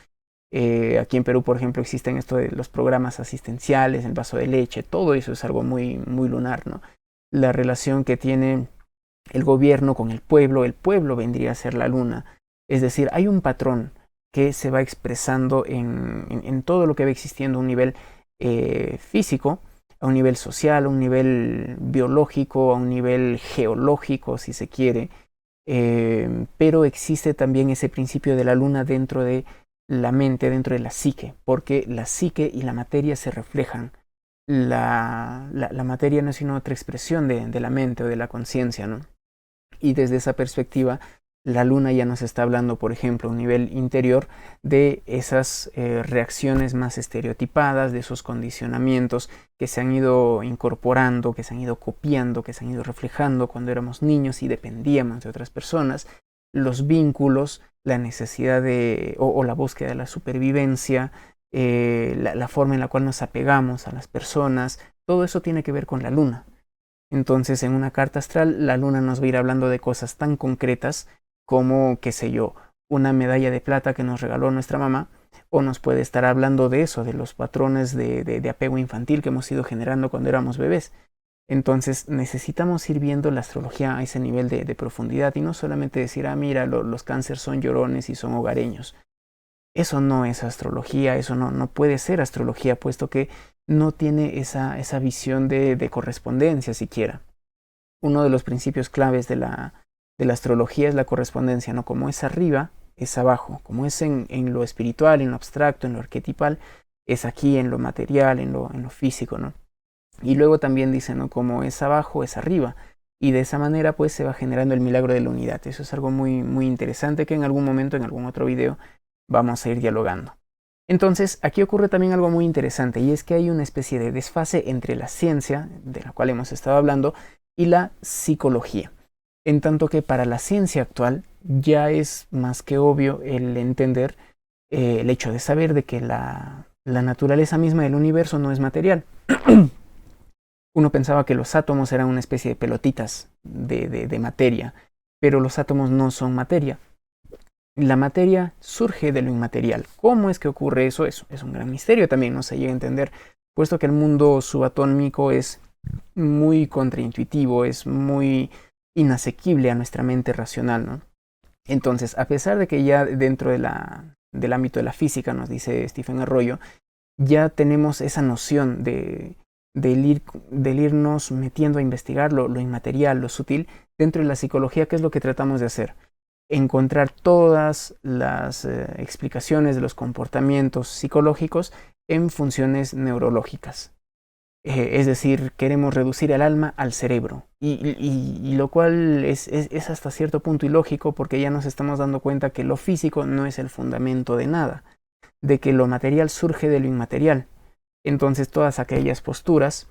Aquí en Perú, por ejemplo, existen esto de los programas asistenciales, el vaso de leche, todo eso es algo muy, muy lunar, ¿no? La relación que tiene el gobierno con el pueblo vendría a ser la luna. Es decir, hay un patrón que se va expresando en todo lo que va existiendo a un nivel físico, a un nivel social, a un nivel biológico, a un nivel geológico, si se quiere. Pero existe también ese principio de la luna dentro de la mente, dentro de la psique, porque la psique y la materia se reflejan. La materia no es sino otra expresión de la mente o de la conciencia, ¿no? Y desde esa perspectiva, la luna ya nos está hablando, por ejemplo, a un nivel interior, de esas reacciones más estereotipadas, de esos condicionamientos que se han ido incorporando, que se han ido copiando, que se han ido reflejando cuando éramos niños y dependíamos de otras personas, los vínculos, la necesidad o la búsqueda de la supervivencia, la forma en la cual nos apegamos a las personas, todo eso tiene que ver con la luna. Entonces, en una carta astral, la luna nos va a ir hablando de cosas tan concretas como, qué sé yo, una medalla de plata que nos regaló nuestra mamá, o nos puede estar hablando de eso, de los patrones de apego infantil que hemos ido generando cuando éramos bebés. Entonces, necesitamos ir viendo la astrología a ese nivel de profundidad y no solamente decir, mira, los cánceres son llorones y son hogareños. Eso no es astrología, eso no puede ser astrología, puesto que no tiene esa visión de correspondencia siquiera. Uno de los principios claves de la astrología es la correspondencia, ¿no? Como es arriba, es abajo. Como es en lo espiritual, en lo abstracto, en lo arquetipal, es aquí en lo material, en lo físico, ¿no? Y luego también dice, ¿no? Como es abajo, es arriba. Y de esa manera pues se va generando el milagro de la unidad. Eso es algo muy, muy interesante que en algún momento, en algún otro video, vamos a ir dialogando. Entonces, aquí ocurre también algo muy interesante, y es que hay una especie de desfase entre la ciencia, de la cual hemos estado hablando, y la psicología. En tanto que para la ciencia actual ya es más que obvio el entender el hecho de saber de que la naturaleza misma del universo no es material. Uno pensaba que los átomos eran una especie de pelotitas de materia, pero los átomos no son materia. La materia surge de lo inmaterial. ¿Cómo es que ocurre eso? Es un gran misterio también, no se llega a entender, puesto que el mundo subatómico es muy contraintuitivo, es muy inasequible a nuestra mente racional, ¿no? Entonces, a pesar de que ya dentro del ámbito de la física, nos dice Stephen Arroyo, ya tenemos esa noción del irnos metiendo a investigar lo inmaterial, lo sutil, dentro de la psicología. ¿Qué es lo que tratamos de hacer? Encontrar todas las explicaciones de los comportamientos psicológicos en funciones neurológicas. Es decir, queremos reducir el alma al cerebro, y lo cual es hasta cierto punto ilógico, porque ya nos estamos dando cuenta que lo físico no es el fundamento de nada, de que lo material surge de lo inmaterial. Entonces todas aquellas posturas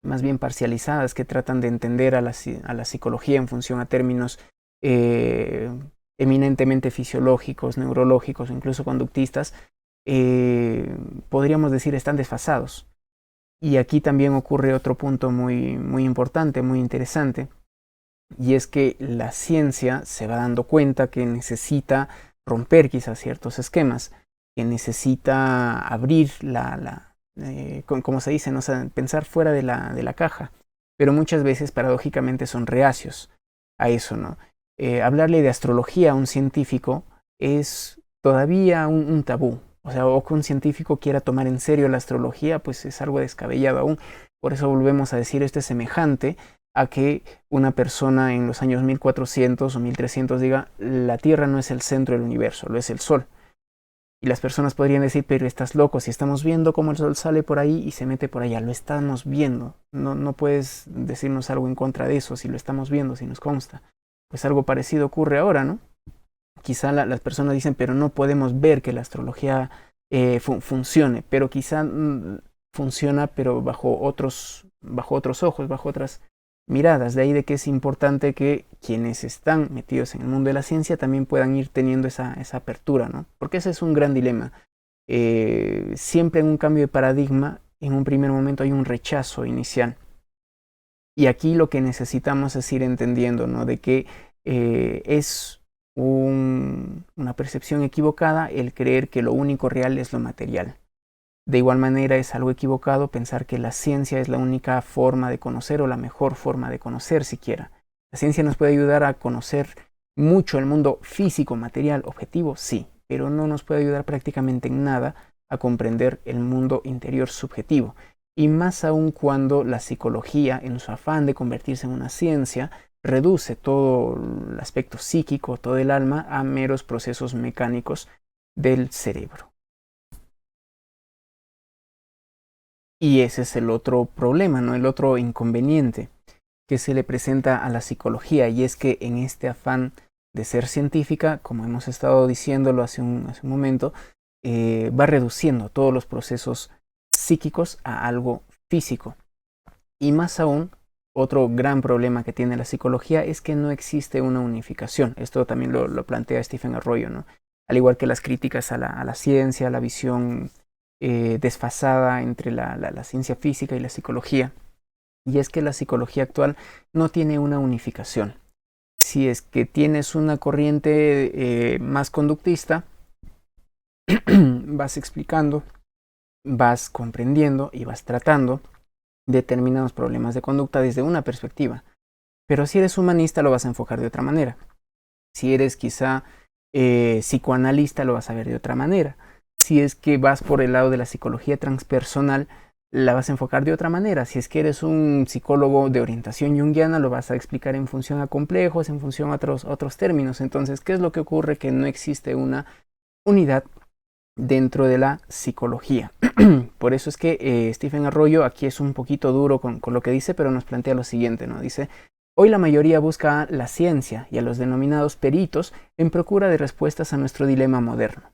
más bien parcializadas que tratan de entender a la psicología en función a términos eminentemente fisiológicos, neurológicos o incluso conductistas, podríamos decir están desfasados. Y aquí también ocurre otro punto muy, muy importante, muy interesante, y es que la ciencia se va dando cuenta que necesita romper quizás ciertos esquemas, que necesita abrir como se dice, ¿no? O sea, pensar fuera de la caja, pero muchas veces paradójicamente son reacios a eso, ¿no? Hablarle de astrología a un científico es todavía un tabú. O sea, o que un científico quiera tomar en serio la astrología, pues es algo descabellado aún. Por eso volvemos a decir, esto es semejante a que una persona en los años 1400 o 1300 diga, la Tierra no es el centro del universo, lo es el Sol. Y las personas podrían decir, pero estás loco, si estamos viendo cómo el Sol sale por ahí y se mete por allá, lo estamos viendo. No puedes decirnos algo en contra de eso, si lo estamos viendo, si nos consta. Pues algo parecido ocurre ahora, ¿no? Quizá las personas dicen, pero no podemos ver que la astrología funcione, pero quizá funciona, pero bajo otros ojos, bajo otras miradas. De ahí de que es importante que quienes están metidos en el mundo de la ciencia también puedan ir teniendo esa apertura, ¿no? Porque ese es un gran dilema. Siempre en un cambio de paradigma, en un primer momento hay un rechazo inicial. Y aquí lo que necesitamos es ir entendiendo, ¿no? De que es una percepción equivocada el creer que lo único real es lo material. De igual manera es algo equivocado pensar que la ciencia es la única forma de conocer o la mejor forma de conocer siquiera. La ciencia nos puede ayudar a conocer mucho el mundo físico, material, objetivo, sí, pero no nos puede ayudar prácticamente en nada a comprender el mundo interior subjetivo. Y más aún cuando la psicología, en su afán de convertirse en una ciencia, reduce todo el aspecto psíquico, todo el alma, a meros procesos mecánicos del cerebro. Y ese es el otro problema, ¿no? El otro inconveniente que se le presenta a la psicología, y es que en este afán de ser científica, como hemos estado diciéndolo hace un momento, va reduciendo todos los procesos psíquicos a algo físico. Y más aún, otro gran problema que tiene la psicología es que no existe una unificación. Esto también lo plantea Stephen Arroyo, ¿no? Al igual que las críticas a la ciencia, la visión desfasada entre la ciencia física y la psicología. Y es que la psicología actual no tiene una unificación. Si es que tienes una corriente más conductista, vas explicando, vas comprendiendo y vas tratando determinados problemas de conducta desde una perspectiva. Pero si eres humanista lo vas a enfocar de otra manera. Si eres quizá psicoanalista lo vas a ver de otra manera. Si es que vas por el lado de la psicología transpersonal, la vas a enfocar de otra manera. Si es que eres un psicólogo de orientación junguiana, lo vas a explicar en función a complejos, en función a otros términos. Entonces, ¿qué es lo que ocurre? Que no existe una unidad dentro de la psicología. Por eso es que Stephen Arroyo aquí es un poquito duro con lo que dice, pero nos plantea lo siguiente, ¿no? Dice: hoy la mayoría busca a la ciencia y a los denominados peritos en procura de respuestas a nuestro dilema moderno.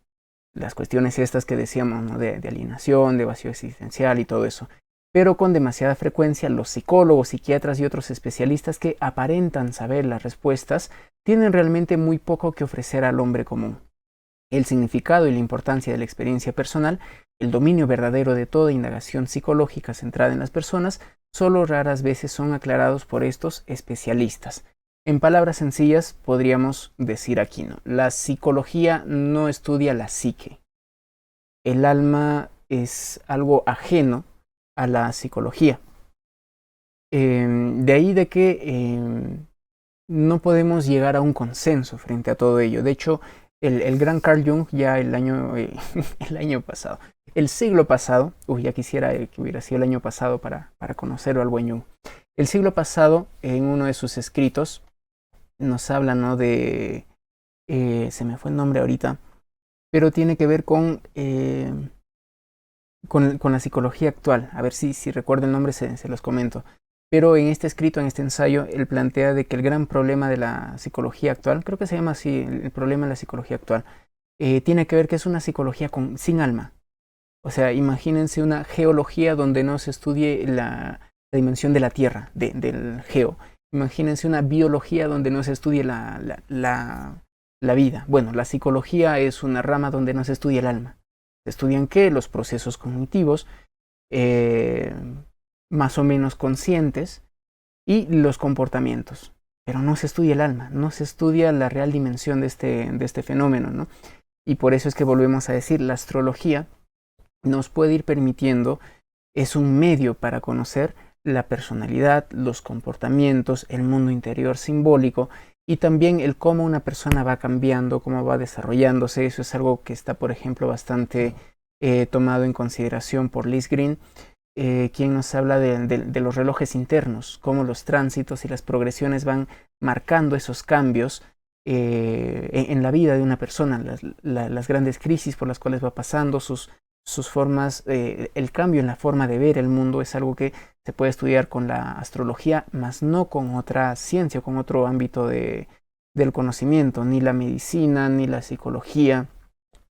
Las cuestiones estas que decíamos, ¿no? de alienación, de vacío existencial y todo eso. Pero con demasiada frecuencia los psicólogos, psiquiatras y otros especialistas que aparentan saber las respuestas tienen realmente muy poco que ofrecer al hombre común. El significado y la importancia de la experiencia personal, el dominio verdadero de toda indagación psicológica centrada en las personas, solo raras veces son aclarados por estos especialistas. En palabras sencillas, podríamos decir aquí, ¿no? La psicología no estudia la psique. El alma es algo ajeno a la psicología. De ahí de que no podemos llegar a un consenso frente a todo ello. De hecho, el gran Carl Jung ya el año pasado, el siglo pasado, ya quisiera que hubiera sido el año pasado para conocerlo al buen Jung. El siglo pasado, en uno de sus escritos, nos habla, ¿no? Se me fue el nombre ahorita, pero tiene que ver con la psicología actual. A ver si recuerdo el nombre, se los comento. Pero en este escrito, en este ensayo, él plantea de que el gran problema de la psicología actual, creo que se llama así, el problema de la psicología actual, tiene que ver que es una psicología sin alma. O sea, imagínense una geología donde no se estudie la dimensión de la Tierra, del geo. Imagínense una biología donde no se estudie la vida. Bueno, la psicología es una rama donde no se estudia el alma. Se estudian ¿qué? Los procesos cognitivos, más o menos conscientes, y los comportamientos. Pero no se estudia el alma, no se estudia la real dimensión de este fenómeno, ¿no? Y por eso es que volvemos a decir, la astrología nos puede ir permitiendo, es un medio para conocer la personalidad, los comportamientos, el mundo interior simbólico y también el cómo una persona va cambiando, cómo va desarrollándose. Eso es algo que está, por ejemplo, bastante tomado en consideración por Liz Green, quien nos habla de los relojes internos, cómo los tránsitos y las progresiones van marcando esos cambios en la vida de una persona, las grandes crisis por las cuales va pasando, sus formas, el cambio en la forma de ver el mundo es algo que se puede estudiar con la astrología, más no con otra ciencia, con otro ámbito del conocimiento, ni la medicina, ni la psicología,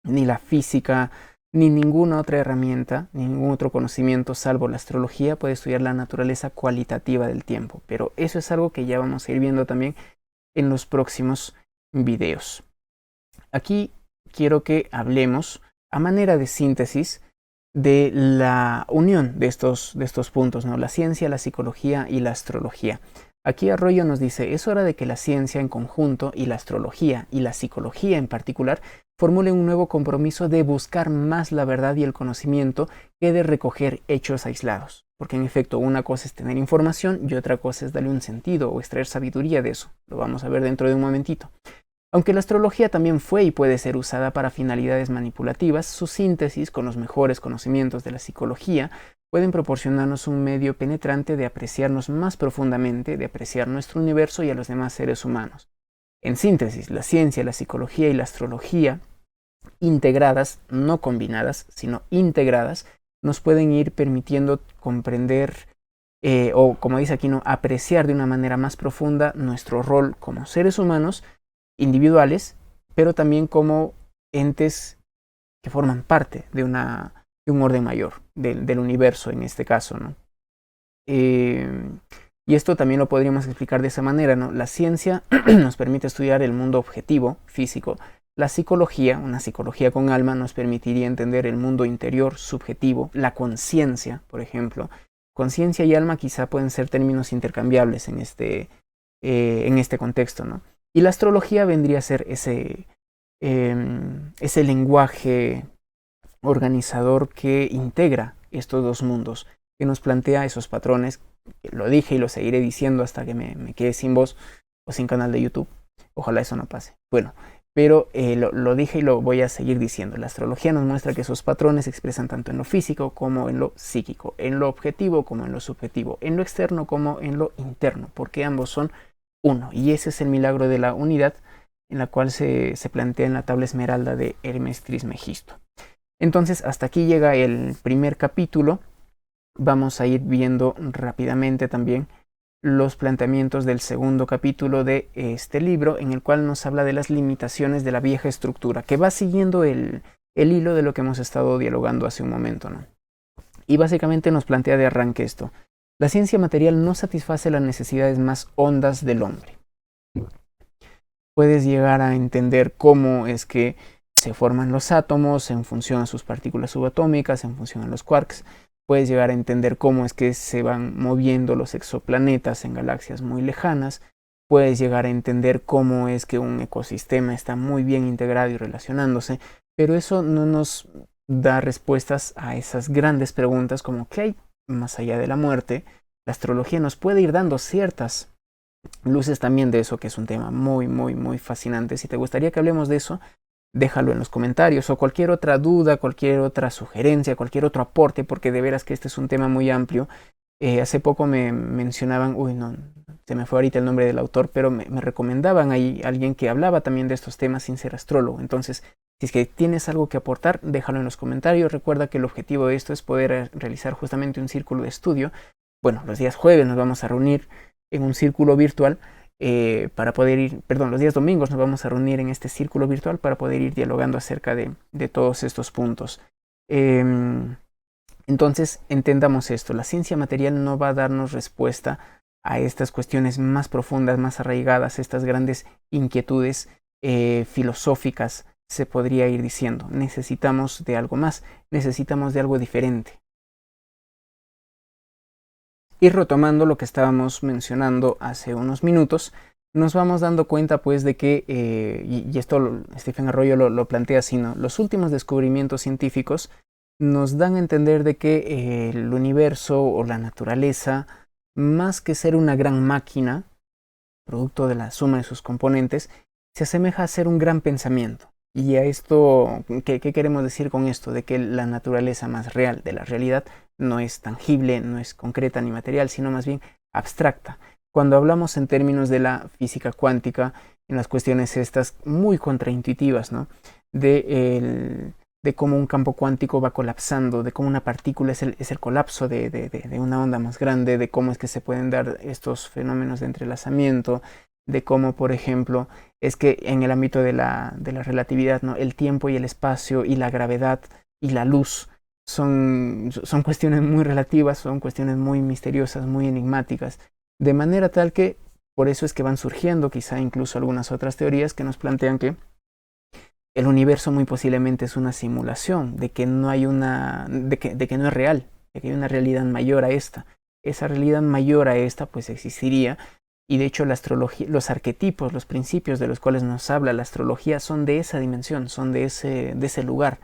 ni la física, ni ninguna otra herramienta, ni ningún otro conocimiento salvo la astrología puede estudiar la naturaleza cualitativa del tiempo. Pero eso es algo que ya vamos a ir viendo también en los próximos videos. Aquí quiero que hablemos a manera de síntesis de la unión de estos puntos, ¿no? La ciencia, la psicología y la astrología. Aquí Arroyo nos dice: es hora de que la ciencia en conjunto y la astrología y la psicología en particular formulen un nuevo compromiso de buscar más la verdad y el conocimiento que de recoger hechos aislados. Porque en efecto, una cosa es tener información y otra cosa es darle un sentido o extraer sabiduría de eso. Lo vamos a ver dentro de un momentito. Aunque la astrología también fue y puede ser usada para finalidades manipulativas, su síntesis con los mejores conocimientos de la psicología pueden proporcionarnos un medio penetrante de apreciarnos más profundamente, de apreciar nuestro universo y a los demás seres humanos. En síntesis, la ciencia, la psicología y la astrología, integradas, no combinadas, sino integradas, nos pueden ir permitiendo comprender o, como dice aquí, ¿no?, apreciar de una manera más profunda nuestro rol como seres humanos individuales, pero también como entes que forman parte de un orden mayor, del universo en este caso, ¿no? Y esto también lo podríamos explicar de esa manera, ¿no? La ciencia nos permite estudiar el mundo objetivo, físico. La psicología, una psicología con alma, nos permitiría entender el mundo interior, subjetivo, la conciencia, por ejemplo. Conciencia y alma quizá pueden ser términos intercambiables en este contexto, ¿no? Y la astrología vendría a ser ese lenguaje organizador que integra estos dos mundos, que nos plantea esos patrones. Lo dije y lo seguiré diciendo hasta que me quede sin voz o sin canal de YouTube. Ojalá eso no pase. Bueno, pero lo dije y lo voy a seguir diciendo. La astrología nos muestra que esos patrones se expresan tanto en lo físico como en lo psíquico, en lo objetivo como en lo subjetivo, en lo externo como en lo interno, porque ambos son uno. Y ese es el milagro de la unidad en la cual se plantea en la tabla esmeralda de Hermes Trismegisto. Entonces, hasta aquí llega el primer capítulo. Vamos a ir viendo rápidamente también los planteamientos del segundo capítulo de este libro, en el cual nos habla de las limitaciones de la vieja estructura, que va siguiendo el hilo de lo que hemos estado dialogando hace un momento, ¿no? Y básicamente nos plantea de arranque esto: la ciencia material no satisface las necesidades más hondas del hombre. Puedes llegar a entender cómo es que se forman los átomos en función a sus partículas subatómicas, en función a los quarks. Puedes llegar a entender cómo es que se van moviendo los exoplanetas en galaxias muy lejanas. Puedes llegar a entender cómo es que un ecosistema está muy bien integrado y relacionándose, pero eso no nos da respuestas a esas grandes preguntas como ¿qué hay más allá de la muerte? La astrología nos puede ir dando ciertas luces también de eso, que es un tema muy, muy, muy fascinante. Si te gustaría que hablemos de eso, déjalo en los comentarios, o cualquier otra duda, cualquier otra sugerencia, cualquier otro aporte, porque de veras que este es un tema muy amplio. Hace poco me mencionaban, no, se me fue ahorita el nombre del autor, pero me recomendaban ahí alguien que hablaba también de estos temas sin ser astrólogo. Entonces, si es que tienes algo que aportar, déjalo en los comentarios. Recuerda que el objetivo de esto es poder realizar justamente un círculo de estudio. Bueno, los días jueves nos vamos a reunir en un círculo virtual para poder ir, los días domingos nos vamos a reunir en este círculo virtual para poder ir dialogando acerca de todos estos puntos. Entonces, entendamos esto: la ciencia material no va a darnos respuesta a estas cuestiones más profundas, más arraigadas, estas grandes inquietudes filosóficas, se podría ir diciendo. Necesitamos de algo más, necesitamos de algo diferente. Y retomando lo que estábamos mencionando hace unos minutos, nos vamos dando cuenta pues de que, y esto Stephen Arroyo lo plantea así, ¿no? Los últimos descubrimientos científicos nos dan a entender de que el universo o la naturaleza, más que ser una gran máquina, producto de la suma de sus componentes, se asemeja a ser un gran pensamiento. Y a esto, ¿qué queremos decir con esto? De que la naturaleza más real de la realidad no es tangible, no es concreta ni material, sino más bien abstracta. Cuando hablamos en términos de la física cuántica, en las cuestiones estas muy contraintuitivas, ¿no? De cómo un campo cuántico va colapsando, de cómo una partícula es el colapso de una onda más grande, de cómo es que se pueden dar estos fenómenos de entrelazamiento, de cómo, por ejemplo, es que en el ámbito de la relatividad, ¿no? El tiempo y el espacio y la gravedad y la luz son cuestiones muy relativas, son cuestiones muy misteriosas, muy enigmáticas, de manera tal que por eso es que van surgiendo quizá incluso algunas otras teorías que nos plantean que el universo muy posiblemente es una simulación, de que no hay de que no es real, de que hay una realidad mayor a esta. Esa realidad mayor a esta pues existiría, y de hecho la astrología, los arquetipos, los principios de los cuales nos habla la astrología son de esa dimensión, son de ese lugar,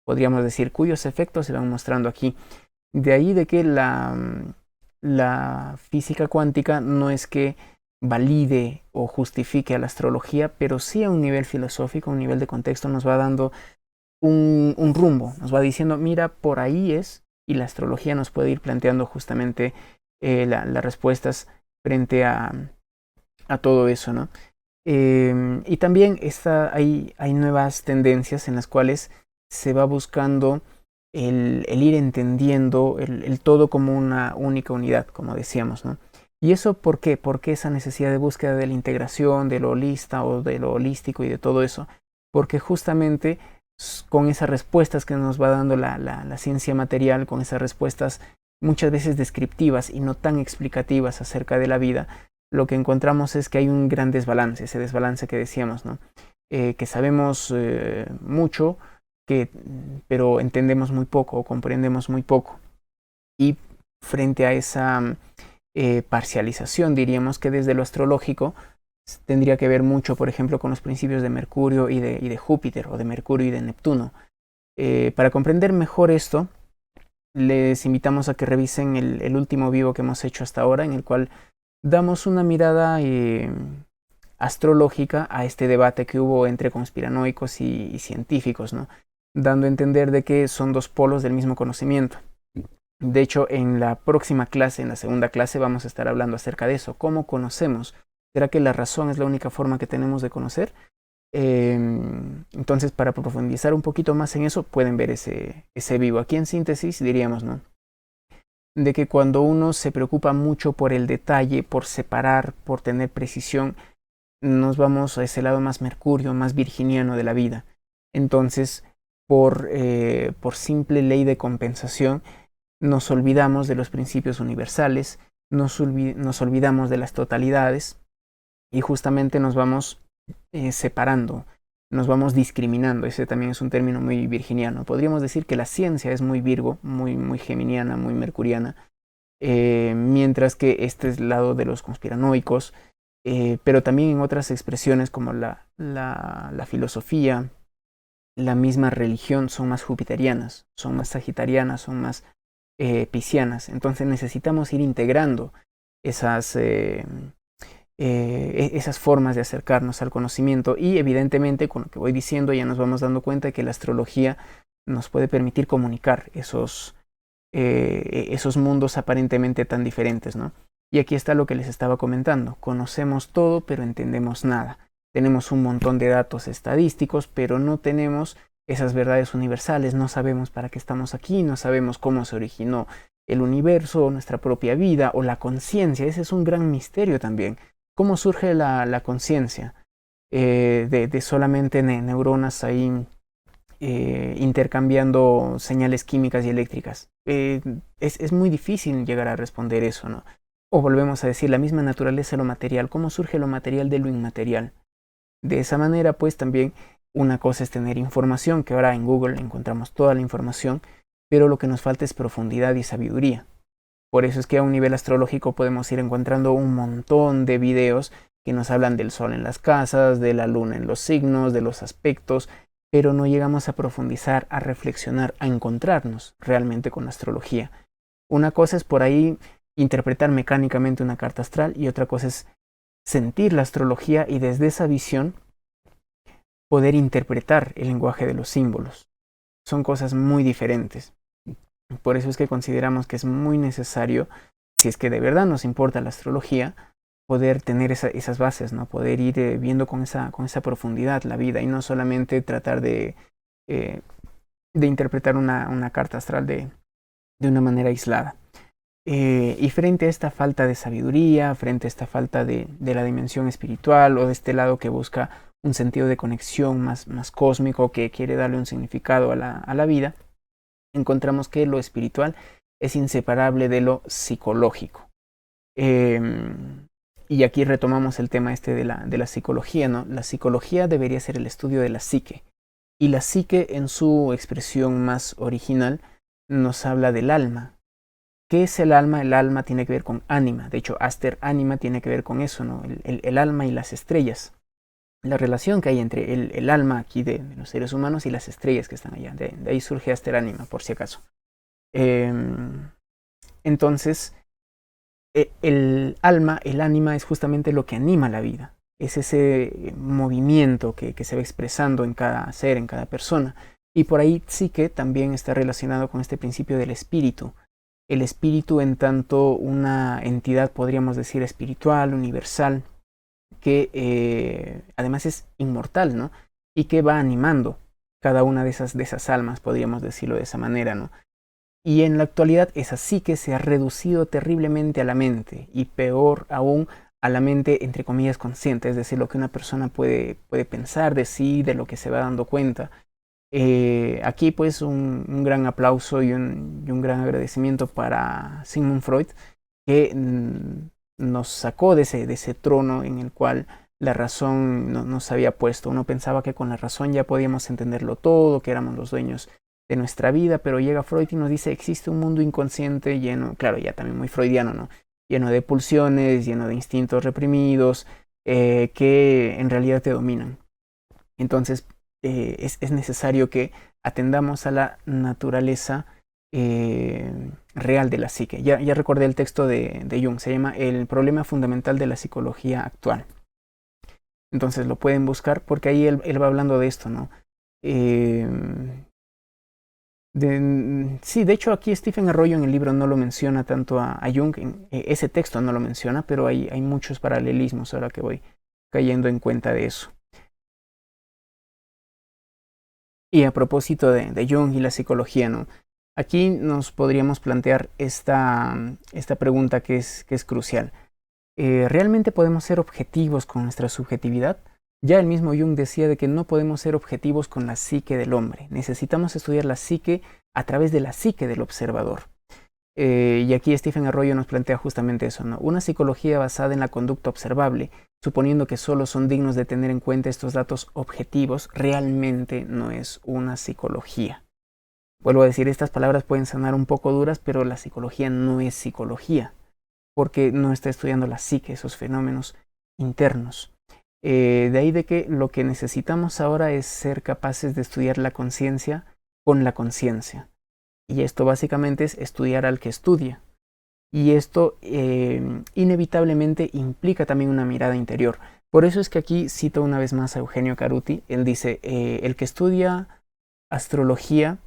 podríamos decir, cuyos efectos se van mostrando aquí. De ahí de que la física cuántica no es que valide o justifique a la astrología, pero sí a un nivel filosófico, a un nivel de contexto, nos va dando un rumbo, nos va diciendo, mira, por ahí es, y la astrología nos puede ir planteando justamente las respuestas frente a todo eso, ¿no? Y también hay nuevas tendencias en las cuales se va buscando el ir entendiendo el todo como una única unidad, como decíamos, ¿no? ¿Y eso por qué? ¿Por qué esa necesidad de búsqueda de la integración, de lo holista o de lo holístico y de todo eso? Porque justamente con esas respuestas que nos va dando la ciencia material, con esas respuestas muchas veces descriptivas y no tan explicativas acerca de la vida, lo que encontramos es que hay un gran desbalance, ese desbalance que decíamos, ¿no? Que sabemos mucho, pero entendemos muy poco o comprendemos muy poco. Y frente a esa parcialización, diríamos que desde lo astrológico tendría que ver mucho, por ejemplo, con los principios de Mercurio y de Júpiter, o de Mercurio y de Neptuno. Para comprender mejor esto, les invitamos a que revisen el último vivo que hemos hecho hasta ahora, en el cual damos una mirada astrológica a este debate que hubo entre conspiranoicos y científicos, ¿no? Dando a entender de que son dos polos del mismo conocimiento. De hecho, en la próxima clase, en la segunda clase, vamos a estar hablando acerca de eso. ¿Cómo conocemos? ¿Será que la razón es la única forma que tenemos de conocer? Entonces, para profundizar un poquito más en eso, pueden ver ese vivo. Aquí en síntesis diríamos, ¿no?, de que cuando uno se preocupa mucho por el detalle, por separar, por tener precisión, nos vamos a ese lado más mercurio, más virginiano de la vida. Entonces, por simple ley de compensación, nos olvidamos de los principios universales, nos olvidamos de las totalidades y justamente nos vamos separando, nos vamos discriminando. Ese también es un término muy virginiano. Podríamos decir que la ciencia es muy Virgo, muy geminiana, muy mercuriana, mientras que este es el lado de los conspiranoicos, pero también en otras expresiones como la filosofía, la misma religión, son más jupiterianas, son más sagitarianas, son más piscianas. Entonces necesitamos ir integrando esas formas de acercarnos al conocimiento, y evidentemente con lo que voy diciendo ya nos vamos dando cuenta de que la astrología nos puede permitir comunicar esos mundos aparentemente tan diferentes, ¿no? Y aquí está lo que les estaba comentando: conocemos todo pero entendemos nada. Tenemos un montón de datos estadísticos, pero no tenemos esas verdades universales. No sabemos para qué estamos aquí, no sabemos cómo se originó el universo, nuestra propia vida o la conciencia. Ese es un gran misterio también. ¿Cómo surge la conciencia de solamente neuronas ahí intercambiando señales químicas y eléctricas? Es muy difícil llegar a responder eso, ¿no? O volvemos a decir, la misma naturaleza de lo material. ¿Cómo surge lo material de lo inmaterial? De esa manera, pues también una cosa es tener información, que ahora en Google encontramos toda la información, pero lo que nos falta es profundidad y sabiduría. Por eso es que a un nivel astrológico podemos ir encontrando un montón de videos que nos hablan del sol en las casas, de la luna en los signos, de los aspectos, pero no llegamos a profundizar, a reflexionar, a encontrarnos realmente con la astrología. Una cosa es por ahí interpretar mecánicamente una carta astral, y otra cosa es sentir la astrología y desde esa visión poder interpretar el lenguaje de los símbolos. Son cosas muy diferentes. Por eso es que consideramos que es muy necesario, si es que de verdad nos importa la astrología, poder tener esas bases, ¿no? Poder ir viendo con esa profundidad la vida, y no solamente tratar de interpretar una carta astral de una manera aislada. Y frente a esta falta de sabiduría, frente a esta falta de la dimensión espiritual, o de este lado que busca un sentido de conexión más cósmico, que quiere darle un significado a la vida, encontramos que lo espiritual es inseparable de lo psicológico. Y aquí retomamos el tema de la psicología, ¿no? La psicología debería ser el estudio de la psique, y la psique, en su expresión más original, nos habla del alma. ¿Qué es el alma? El alma tiene que ver con ánima. De hecho, Aster Anima tiene que ver con eso, ¿no? El alma y las estrellas. La relación que hay entre el alma aquí de los seres humanos y las estrellas que están allá. De ahí surge Aster Anima, por si acaso. Entonces, el alma, el ánima, es justamente lo que anima la vida. Es ese movimiento que se va expresando en cada ser, en cada persona. Y por ahí psique también está relacionado con este principio del espíritu. El espíritu, en tanto una entidad, podríamos decir, espiritual, universal, que además es inmortal, ¿no? Y que va animando cada una de esas almas, podríamos decirlo de esa manera, ¿no? Y en la actualidad esa psique se ha reducido terriblemente a la mente, y peor aún a la mente entre comillas consciente, es decir, lo que una persona puede pensar de sí, de lo que se va dando cuenta. Aquí pues un gran aplauso y un gran agradecimiento para Sigmund Freud, que nos sacó de ese trono en el cual la razón nos había puesto. Uno pensaba que con la razón ya podíamos entenderlo todo, que éramos los dueños de nuestra vida, pero llega Freud y nos dice: existe un mundo inconsciente lleno, claro, ya también muy freudiano, ¿no? Lleno de pulsiones, lleno de instintos reprimidos, que en realidad te dominan. Entonces es necesario que atendamos a la naturaleza real de la psique. Ya recordé el texto de Jung, se llama El problema fundamental de la psicología actual. Entonces lo pueden buscar porque ahí él va hablando de esto, ¿no? Eh, sí, de hecho aquí Stephen Arroyo en el libro no lo menciona tanto a Jung, ese texto no lo menciona, pero hay muchos paralelismos ahora que voy cayendo en cuenta de eso. Y a propósito de Jung y la psicología, ¿no? Aquí nos podríamos plantear esta pregunta que es crucial. ¿Realmente podemos ser objetivos con nuestra subjetividad? Ya el mismo Jung decía de que no podemos ser objetivos con la psique del hombre. Necesitamos estudiar la psique a través de la psique del observador. Y aquí Stephen Arroyo nos plantea justamente eso, ¿no? Una psicología basada en la conducta observable, suponiendo que solo son dignos de tener en cuenta estos datos objetivos, realmente no es una psicología. Vuelvo a decir, estas palabras pueden sonar un poco duras, pero la psicología no es psicología, porque no está estudiando la psique, esos fenómenos internos. De ahí de que lo que necesitamos ahora es ser capaces de estudiar la conciencia con la conciencia. Y esto básicamente es estudiar al que estudia. Y esto inevitablemente implica también una mirada interior. Por eso es que aquí cito una vez más a Eugenio Caruti. Él dice, el que estudia astrología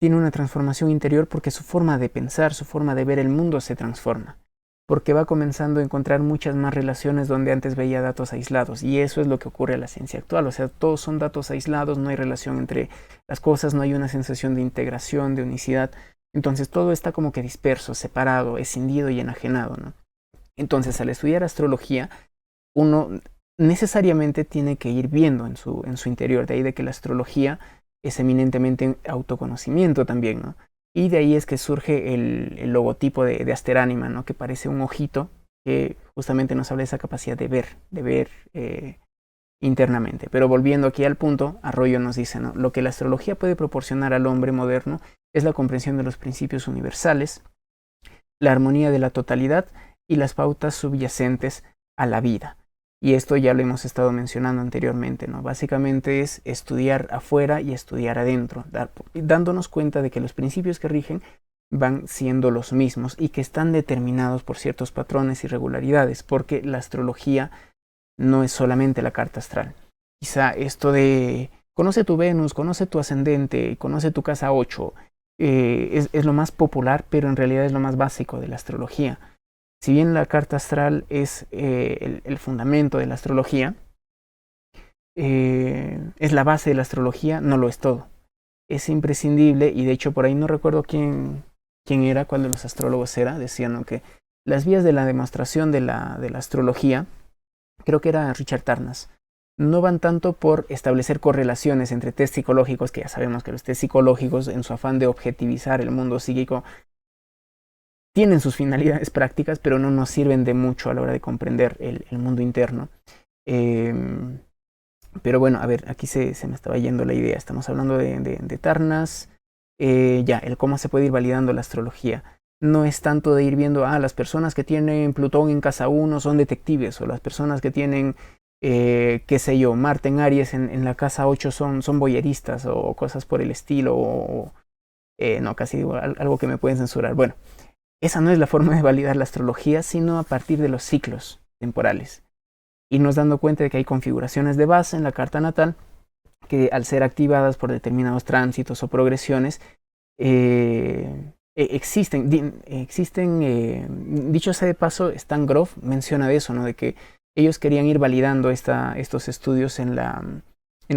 tiene una transformación interior porque su forma de pensar, su forma de ver el mundo se transforma. Porque va comenzando a encontrar muchas más relaciones donde antes veía datos aislados. Y eso es lo que ocurre en la ciencia actual. O sea, todos son datos aislados, no hay relación entre las cosas, no hay una sensación de integración, de unicidad. Entonces todo está como que disperso, separado, escindido y enajenado, ¿no? Entonces al estudiar astrología, uno necesariamente tiene que ir viendo en su interior. De ahí de que la astrología es eminentemente autoconocimiento también, ¿no? Y de ahí es que surge el logotipo de Asteránima, ¿no? Que parece un ojito que justamente nos habla de esa capacidad de ver internamente. Pero volviendo aquí al punto, Arroyo nos dice, ¿no? Lo que la astrología puede proporcionar al hombre moderno es la comprensión de los principios universales, la armonía de la totalidad y las pautas subyacentes a la vida. Y esto ya lo hemos estado mencionando anteriormente, ¿no? Básicamente es estudiar afuera y estudiar adentro, dándonos cuenta de que los principios que rigen van siendo los mismos y que están determinados por ciertos patrones y regularidades, porque la astrología no es solamente la carta astral. Quizá esto de conoce tu Venus, conoce tu ascendente, conoce tu casa 8, es lo más popular, pero en realidad es lo más básico de la astrología. Si bien la carta astral es el fundamento de la astrología, es la base de la astrología, no lo es todo. Es imprescindible, y de hecho por ahí no recuerdo quién era, cuál de los astrólogos era, decían, ¿no?, que las vías de la demostración de la astrología, creo que era Richard Tarnas, no van tanto por establecer correlaciones entre test psicológicos, que ya sabemos que los test psicológicos, en su afán de objetivizar el mundo psíquico, tienen sus finalidades prácticas, pero no nos sirven de mucho a la hora de comprender el mundo interno. Pero bueno, a ver, aquí se me estaba yendo la idea. Estamos hablando de Tarnas. El cómo se puede ir validando la astrología. No es tanto de ir viendo, las personas que tienen Plutón en casa 1 son detectives, o las personas que tienen, qué sé yo, Marte en Aries en la casa 8 son voyeristas, o cosas por el estilo, no, casi digo algo que me pueden censurar. Bueno, esa no es la forma de validar la astrología, sino a partir de los ciclos temporales. Irnos dando cuenta de que hay configuraciones de base en la carta natal que, al ser activadas por determinados tránsitos o progresiones, existen. Dicho sea de paso, Stan Grof menciona de eso, ¿no?, de que ellos querían ir validando estos estudios en la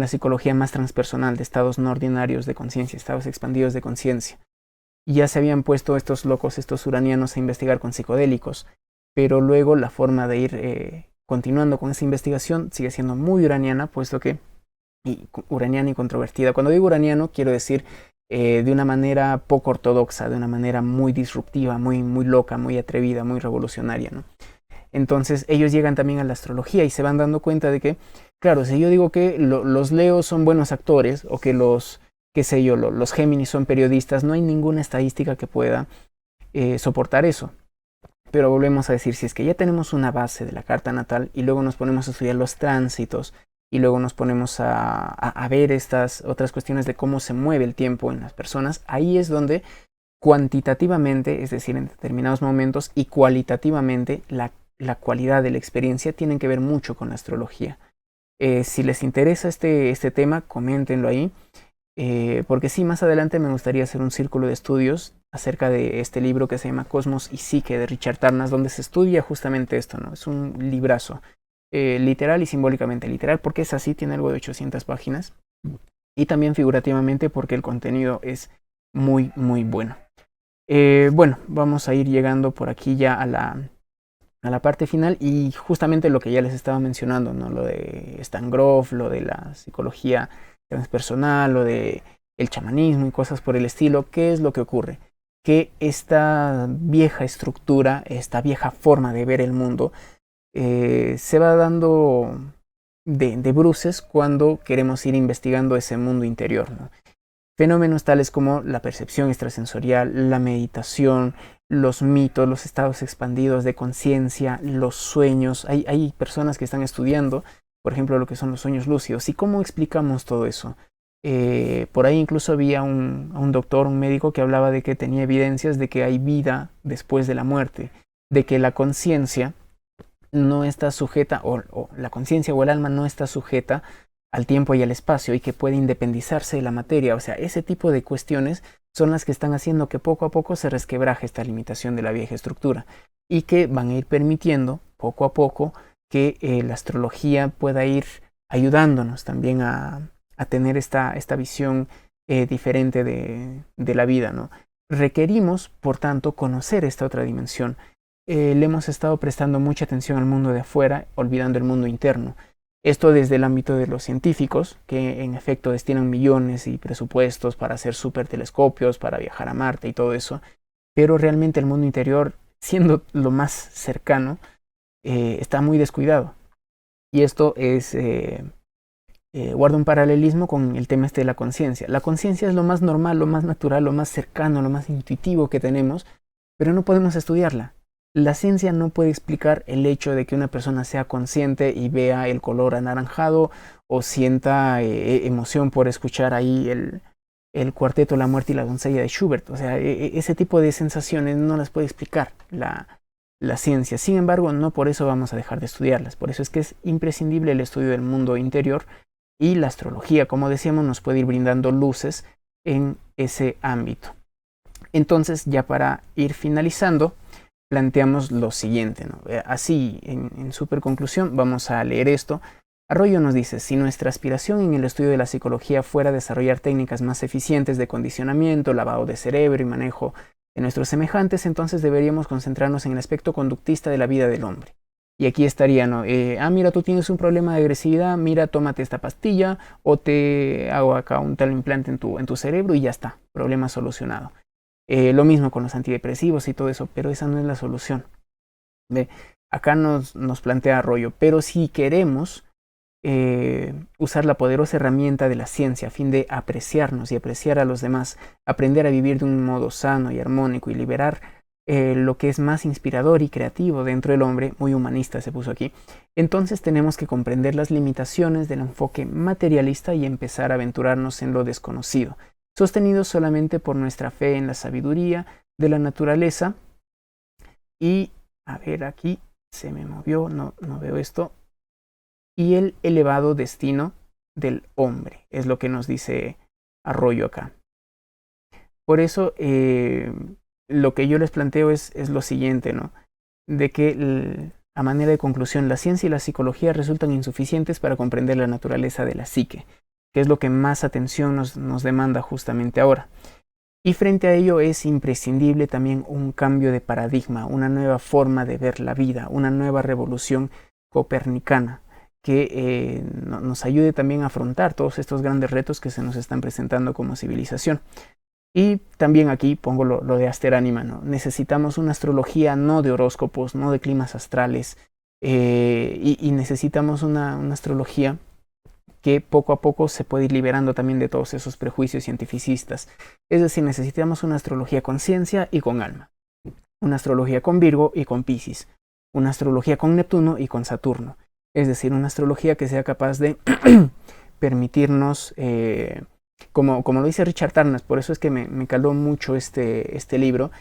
psicología más transpersonal, de estados no ordinarios de conciencia, estados expandidos de conciencia. Ya se habían puesto estos locos, estos uranianos, a investigar con psicodélicos, pero luego la forma de ir continuando con esa investigación sigue siendo muy uraniana, puesto que uraniana y controvertida. Cuando digo uraniano, quiero decir de una manera poco ortodoxa, de una manera muy disruptiva, muy loca, muy atrevida, muy revolucionaria, ¿no? Entonces ellos llegan también a la astrología y se van dando cuenta de que, claro, si yo digo que los Leos son buenos actores, o que los Géminis son periodistas, no hay ninguna estadística que pueda soportar eso. Pero volvemos a decir, si es que ya tenemos una base de la carta natal y luego nos ponemos a estudiar los tránsitos y luego nos ponemos a ver estas otras cuestiones de cómo se mueve el tiempo en las personas, ahí es donde cuantitativamente, es decir, en determinados momentos, y cualitativamente, la cualidad de la experiencia tienen que ver mucho con la astrología. Si les interesa este tema, coméntenlo ahí, porque sí, más adelante me gustaría hacer un círculo de estudios acerca de este libro que se llama Cosmos y Psique de Richard Tarnas, donde se estudia justamente esto, ¿no? Es un librazo, literal y simbólicamente literal, porque es así, tiene algo de 800 páginas, y también figurativamente porque el contenido es muy, muy bueno. Bueno, vamos a ir llegando por aquí ya a la parte final y justamente lo que ya les estaba mencionando, ¿no? Lo de Stan Grof, lo de la psicología transpersonal, lo de el chamanismo y cosas por el estilo. ¿Qué es lo que ocurre? Que esta vieja estructura, esta vieja forma de ver el mundo, se va dando de bruces cuando queremos ir investigando ese mundo interior, ¿no? Fenómenos tales como la percepción extrasensorial, la meditación, los mitos, los estados expandidos de conciencia, los sueños. Hay personas que están estudiando, por ejemplo, lo que son los sueños lúcidos. ¿Y cómo explicamos todo eso? Por ahí incluso había un doctor, un médico, que hablaba de que tenía evidencias de que hay vida después de la muerte, de que la conciencia no está sujeta, o la conciencia o el alma no está sujeta al tiempo y al espacio y que puede independizarse de la materia. O sea, ese tipo de cuestiones son las que están haciendo que poco a poco se resquebraje esta limitación de la vieja estructura y que van a ir permitiendo poco a poco que la astrología pueda ir ayudándonos también a tener esta visión diferente de la vida, ¿no? Requerimos, por tanto, conocer esta otra dimensión. Le hemos estado prestando mucha atención al mundo de afuera, olvidando el mundo interno. Esto desde el ámbito de los científicos, que en efecto destinan millones y presupuestos para hacer supertelescopios, para viajar a Marte y todo eso, pero realmente el mundo interior, siendo lo más cercano, está muy descuidado. Y esto guarda un paralelismo con el tema este de la conciencia. La conciencia es lo más normal, lo más natural, lo más cercano, lo más intuitivo que tenemos, pero no podemos estudiarla. La ciencia no puede explicar el hecho de que una persona sea consciente y vea el color anaranjado o sienta emoción por escuchar ahí el cuarteto La muerte y la doncella de Schubert. O sea, ese tipo de sensaciones no las puede explicar la ciencia. Sin embargo, no por eso vamos a dejar de estudiarlas. Por eso es que es imprescindible el estudio del mundo interior y la astrología, como decíamos, nos puede ir brindando luces en ese ámbito. Entonces, ya para ir finalizando, planteamos lo siguiente, ¿no? Así, en super conclusión, vamos a leer esto. Arroyo nos dice, si nuestra aspiración en el estudio de la psicología fuera desarrollar técnicas más eficientes de condicionamiento, lavado de cerebro y manejo de nuestros semejantes, entonces deberíamos concentrarnos en el aspecto conductista de la vida del hombre. Y aquí estaría, ¿no? Mira, tú tienes un problema de agresividad, mira, tómate esta pastilla o te hago acá un tal implante en tu cerebro y ya está, problema solucionado. Lo mismo con los antidepresivos y todo eso, pero esa no es la solución. ¿Ve? Acá nos plantea Arroyo, pero si queremos usar la poderosa herramienta de la ciencia a fin de apreciarnos y apreciar a los demás, aprender a vivir de un modo sano y armónico y liberar lo que es más inspirador y creativo dentro del hombre, muy humanista se puso aquí, entonces tenemos que comprender las limitaciones del enfoque materialista y empezar a aventurarnos en lo desconocido, sostenidos solamente por nuestra fe en la sabiduría de la naturaleza. Y, a ver, aquí se me movió, no veo esto. Y el elevado destino del hombre, es lo que nos dice Arroyo acá. Por eso, lo que yo les planteo es lo siguiente, ¿no? De que, a manera de conclusión, la ciencia y la psicología resultan insuficientes para comprender la naturaleza de la psique, que es lo que más atención nos demanda justamente ahora. Y frente a ello es imprescindible también un cambio de paradigma, una nueva forma de ver la vida, una nueva revolución copernicana que nos ayude también a afrontar todos estos grandes retos que se nos están presentando como civilización. Y también aquí pongo lo de Aster Anima, ¿no? Necesitamos una astrología no de horóscopos, no de climas astrales, y necesitamos una astrología que poco a poco se puede ir liberando también de todos esos prejuicios cientificistas. Es decir, necesitamos una astrología con ciencia y con alma, una astrología con Virgo y con Piscis, una astrología con Neptuno y con Saturno. Es decir, una astrología que sea capaz de permitirnos, como lo dice Richard Tarnas, por eso es que me caló mucho este libro.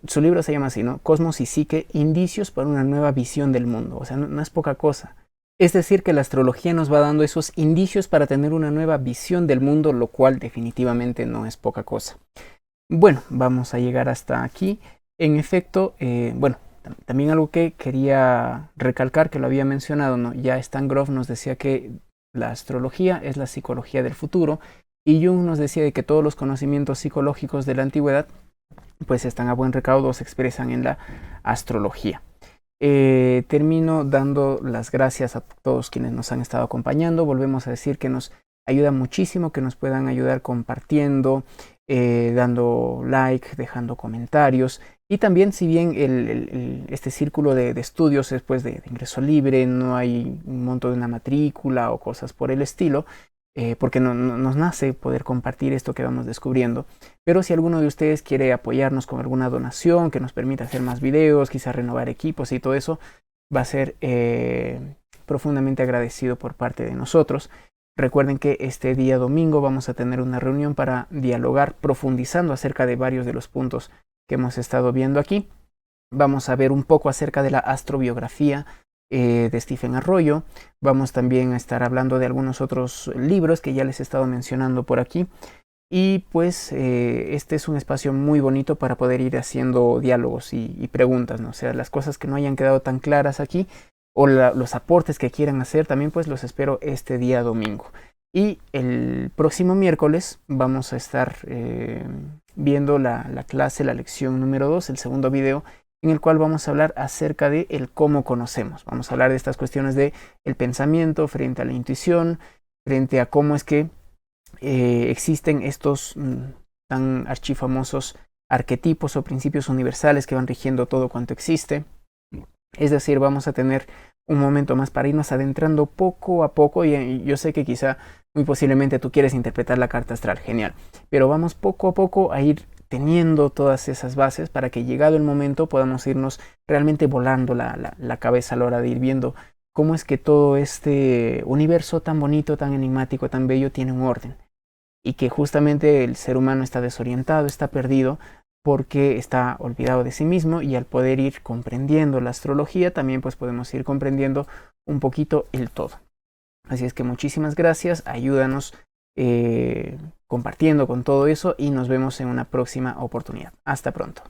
Su libro se llama así, ¿no? Cosmos y Psique, indicios para una nueva visión del mundo. O sea, no es poca cosa. Es decir, que la astrología nos va dando esos indicios para tener una nueva visión del mundo, lo cual definitivamente no es poca cosa. Bueno, vamos a llegar hasta aquí. En efecto, también algo que quería recalcar, que lo había mencionado, ¿no? Ya Stan Grof nos decía que la astrología es la psicología del futuro, y Jung nos decía de que todos los conocimientos psicológicos de la antigüedad pues están a buen recaudo, se expresan en la astrología. Termino dando las gracias a todos quienes nos han estado acompañando. Volvemos a decir que nos ayuda muchísimo que nos puedan ayudar compartiendo, dando like, dejando comentarios. Y también, si bien este círculo de estudios es pues de ingreso libre, no hay un monto de una matrícula o cosas por el estilo, porque nos nace poder compartir esto que vamos descubriendo. Pero si alguno de ustedes quiere apoyarnos con alguna donación que nos permita hacer más videos, quizás renovar equipos y todo eso, va a ser profundamente agradecido por parte de nosotros. Recuerden que este día domingo vamos a tener una reunión para dialogar profundizando acerca de varios de los puntos que hemos estado viendo aquí. Vamos a ver un poco acerca de la astrobiografía de Stephen Arroyo. Vamos también a estar hablando de algunos otros libros que ya les he estado mencionando por aquí. Y pues este es un espacio muy bonito para poder ir haciendo diálogos y preguntas, ¿no? O sea, las cosas que no hayan quedado tan claras aquí o los aportes que quieran hacer, también pues los espero este día domingo. Y el próximo miércoles vamos a estar viendo la clase, la lección número 2, el segundo video, en el cual vamos a hablar acerca de el cómo conocemos. Vamos a hablar de estas cuestiones de el pensamiento frente a la intuición, frente a cómo es que existen estos tan archifamosos arquetipos o principios universales que van rigiendo todo cuanto existe. Es decir, vamos a tener un momento más para irnos adentrando poco a poco, y yo sé que quizá muy posiblemente tú quieres interpretar la carta astral, genial, pero vamos poco a poco a ir teniendo todas esas bases para que llegado el momento podamos irnos realmente volando la cabeza a la hora de ir viendo cómo es que todo este universo tan bonito, tan enigmático, tan bello tiene un orden, y que justamente el ser humano está desorientado, está perdido porque está olvidado de sí mismo, y al poder ir comprendiendo la astrología también pues podemos ir comprendiendo un poquito el todo. Así es que muchísimas gracias, ayúdanos compartiendo con todo eso y nos vemos en una próxima oportunidad. Hasta pronto.